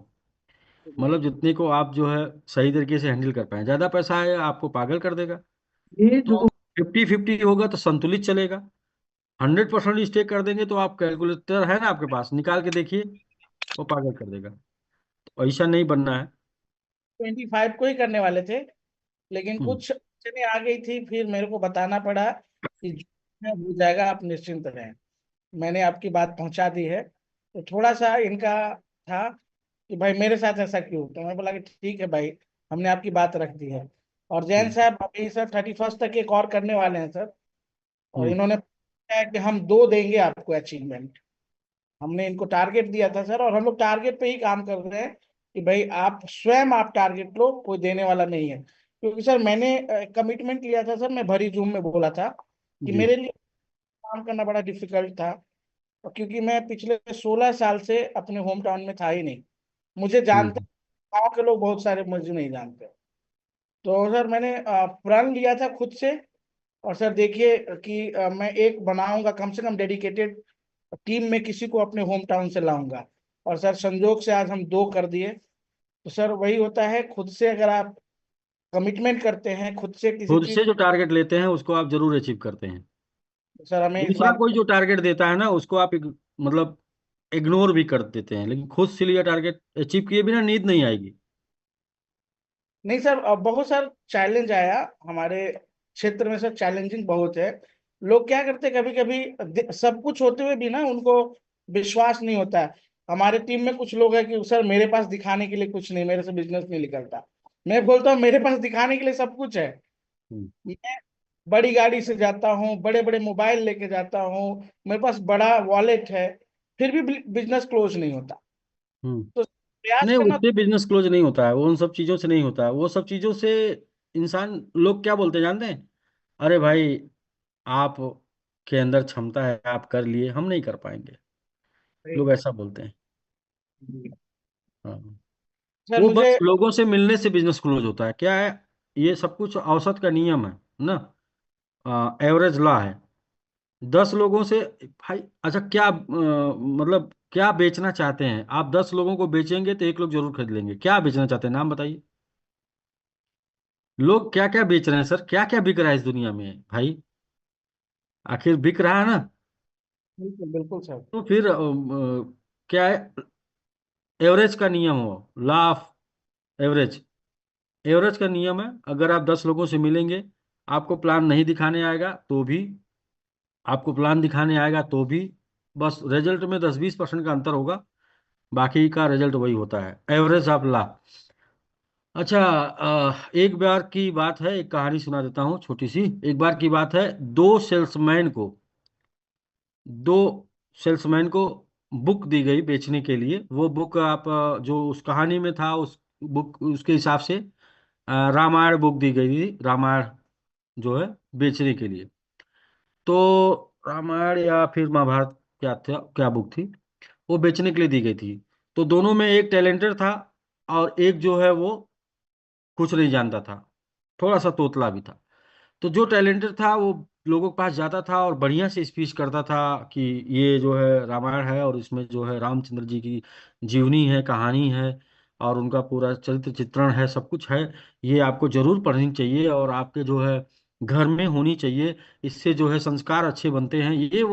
मतलब जितने को आप जो है सही तरीके से हैंडल कर पाए। ज्यादा पैसा है आपको पागल कर देगा। ये जो तो 50-50 होगा तो संतुलित चलेगा। 100% स्टेक कर देंगे तो आप कैलकुलेटर है ना आपके पास, निकाल के देखिए, वो पागल कर देगा। तो ऐसा नहीं बनना है। 25 को ही करने वाले थे, लेकिन हम्म। कुछ चीजें आ गई थी, फिर मेरे को बताना पड़ा कि जो है हो जाएगा, आप निश्चिंत रहें। मैंने आपकी बात पहुंचा दी है। तो थोड़ा सा इनका था कि भाई मेरे साथ ऐसा क्यों, तो मैं बोला कि ठीक है भाई, हमने आपकी बात रख दी है। और जैन हम्म। साहब अभी सर 31 तक एक और करने वाले हैं सर। और हम्म। इन्होंने बताया कि हम 2 देंगे आपको अचीवमेंट। हमने इनको टारगेट दिया था सर, और हम लोग टारगेट पे ही काम कर रहे हैं कि भाई आप स्वयं आप टारगेट लो, कोई देने वाला नहीं है। क्योंकि सर मैंने कमिटमेंट लिया था सर, मैं भरी जूम में बोला था कि जी। मेरे लिए काम करना बड़ा डिफिकल्ट था। और क्योंकि मैं पिछले 16 साल से अपने होम टाउन में था ही नहीं, मुझे जानते, हम्म। गाँव के लोग बहुत सारे मुझे नहीं जानते। तो सर मैंने प्रण लिया था खुद से। और सर देखिए कि मैं एक बनाऊंगा कम से कम डेडिकेटेड टीम में, किसी को अपने होम टाउन से लाऊंगा। और सर संजोग से आज हम 2 कर दिए। तो सर वही होता है, खुद से अगर आप कमिटमेंट करते हैं खुद से किसी खुद चीज, से जो टारगेट लेते हैं उसको आप जरूर अचीव करते हैं। तो सर हमें इस दूसरा बात कोई जो टारगेट देता है ना उसको आप मतलब इग्नोर भी कर देते हैं, लेकिन खुद से लिया टारगेट अचीव किए बिना नींद नहीं आएगी। नहीं सर, बहुत सारा चैलेंज आया हमारे क्षेत्र में सर, चैलेंजिंग बहुत है। लोग क्या करते कभी कभी सब कुछ होते हुए भी ना उनको विश्वास नहीं होता है। हमारे टीम में कुछ लोग हैं कि सर मेरे पास दिखाने के लिए कुछ नहीं, मेरे से बिजनेस नहीं निकलता। मैं बोलता हूँ मेरे पास दिखाने के लिए सब कुछ है। हम्म। मैं बड़ी गाड़ी से जाता हूँ, बड़े बड़े मोबाइल लेके जाता हूँ, मेरे पास बड़ा वॉलेट है, फिर भी बिजनेस क्लोज नहीं होता। हम्म। तो प्रयास नहीं, करना। उससे बिजनेस क्लोज नहीं होता है, वो उन सब चीजों से नहीं होता है। वो सब चीजों से इंसान, लोग क्या बोलते हैं जानते हैं? अरे भाई, आप के अंदर क्षमता है, आप कर लिए, हम नहीं कर पाएंगे। लोग ऐसा बोलते हैं। हाँ। सर वो मुझे बस लोगों से मिलने से बिजनेस क्लोज होता है, क्या है? ये सब कुछ औसत का नियम है ना, एवरेज लॉ है। 10 लोगों से, भाई अच्छा क्या मतलब क्या बेचना चाहते हैं आप? 10 लोगों को बेचेंगे तो एक लोग जरूर खरीद लेंगे। क्या बेचना चाहते हैं, नाम बताइए। लोग क्या क्या बेच रहे हैं सर, क्या क्या बिक रहा है इस दुनिया में भाई? आखिर बिक रहा है ना। बिल्कुल बिल्कुल सर। तो फिर क्या है? एवरेज का नियम हो, लॉ ऑफ एवरेज। एवरेज का नियम है, अगर आप 10 लोगों से मिलेंगे, आपको प्लान नहीं दिखाने आएगा तो भी, आपको प्लान दिखाने आएगा तो भी, बस रिजल्ट में 10-20% का अंतर होगा, बाकी का रिजल्ट वही होता है, एवरेज ऑफ ला। अच्छा, एक बार की बात है, एक कहानी सुना देता हूँ छोटी सी। एक बार की बात है, दो सेल्समैन को बुक दी गई बेचने के लिए। वो बुक आप जो उस कहानी में था, उस बुक उसके हिसाब से रामायण बुक दी गई थी, रामायण जो है बेचने के लिए। तो रामायण या फिर महाभारत, क्या था, क्या बुक थी, वो बेचने के लिए दी गई थी। तो दोनों में एक टैलेंटेड था और एक जो है वो कुछ नहीं जानता था, थोड़ा सा तोतला भी था। तो जो टैलेंटेड था वो लोगों के पास जाता था और बढ़िया से स्पीच करता था कि ये जो है रामायण है और इसमें जो है रामचंद्र जी की जीवनी है, कहानी है, और उनका पूरा चरित्र चित्रण है, सब कुछ है। ये आपको जरूर पढ़नी चाहिए और आपके जो है घर में होनी चाहिए। इससे जो है संस्कार अच्छे बनते हैं, ये वो